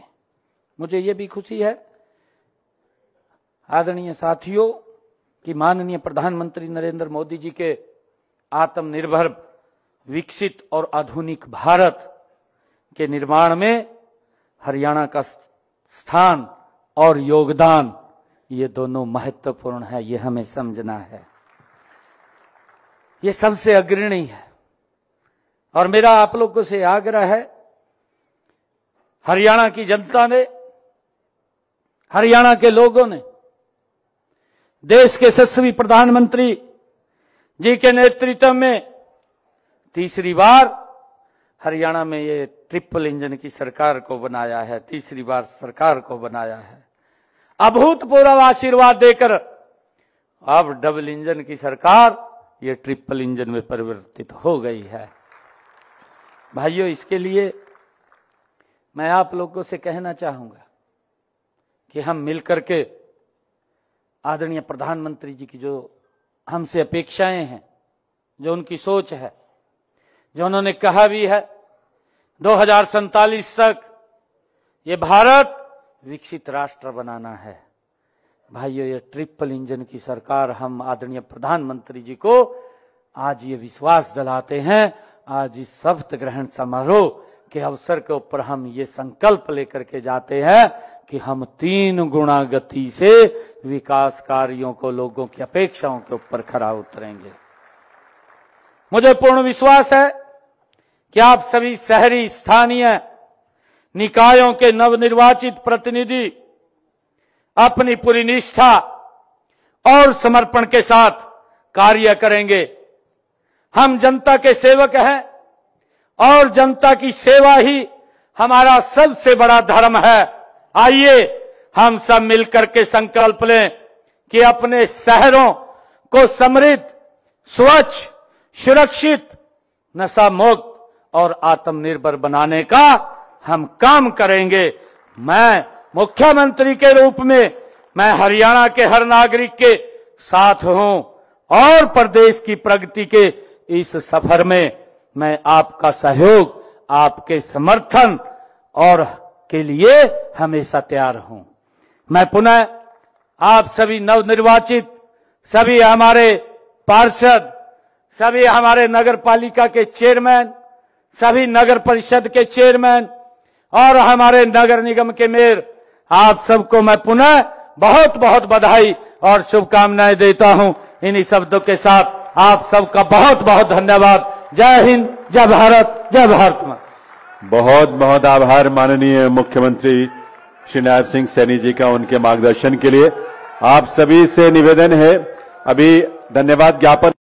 मुझे ये भी खुशी है आदरणीय साथियों कि माननीय प्रधानमंत्री नरेंद्र मोदी जी के आत्मनिर्भर, विकसित और आधुनिक भारत के निर्माण में हरियाणा का स्थान और योगदान ये दोनों महत्वपूर्ण है, ये हमें समझना है। ये सबसे अग्रणी है। और मेरा आप लोगों से आग्रह है, हरियाणा की जनता ने, हरियाणा के लोगों ने देश के यशस्वी प्रधानमंत्री जी के नेतृत्व में तीसरी बार हरियाणा में ये ट्रिपल इंजन की सरकार को बनाया है, तीसरी बार सरकार को बनाया है। अभूतपूर्व आशीर्वाद देकर अब डबल इंजन की सरकार ये ट्रिपल इंजन में परिवर्तित हो गई है। भाइयों, इसके लिए मैं आप लोगों से कहना चाहूंगा कि हम मिलकर के आदरणीय प्रधानमंत्री जी की जो हमसे अपेक्षाएं हैं, जो उनकी सोच है, जो उन्होंने कहा भी है 2047 तक ये भारत विकसित राष्ट्र बनाना है। भाइयों, ये ट्रिपल इंजन की सरकार हम आदरणीय प्रधानमंत्री जी को आज ये विश्वास दिलाते हैं। आज इस शपथ ग्रहण समारोह के अवसर के ऊपर हम ये संकल्प लेकर के जाते हैं कि हम 3 गुना गति से विकास कार्यों को लोगों की अपेक्षाओं के ऊपर खरा उतरेंगे। मुझे पूर्ण विश्वास है कि आप सभी शहरी स्थानीय निकायों के नवनिर्वाचित प्रतिनिधि अपनी पूरी निष्ठा और समर्पण के साथ कार्य करेंगे। हम जनता के सेवक हैं और जनता की सेवा ही हमारा सबसे बड़ा धर्म है। आइए हम सब मिलकर के संकल्प लें कि अपने शहरों को समृद्ध, स्वच्छ, सुरक्षित, नशा मुक्त और आत्मनिर्भर बनाने का हम काम करेंगे। मैं मुख्यमंत्री के रूप में मैं हरियाणा के हर नागरिक के साथ हूं और प्रदेश की प्रगति के इस सफर में मैं आपका सहयोग, आपके समर्थन और के लिए हमेशा तैयार हूं। मैं पुनः आप सभी नवनिर्वाचित, सभी हमारे पार्षद, सभी हमारे नगर पालिका के चेयरमैन, सभी नगर परिषद के चेयरमैन और हमारे नगर निगम के मेयर, आप सबको मैं पुनः बहुत बहुत बधाई और शुभकामनाएं देता हूं। इन्हीं शब्दों के साथ आप सबका बहुत बहुत धन्यवाद। जय हिंद, जय भारत, जय भारत माता। बहुत बहुत आभार माननीय मुख्यमंत्री श्री नायब सिंह सैनी जी का उनके मार्गदर्शन के लिए। आप सभी से निवेदन है, अभी धन्यवाद ज्ञापन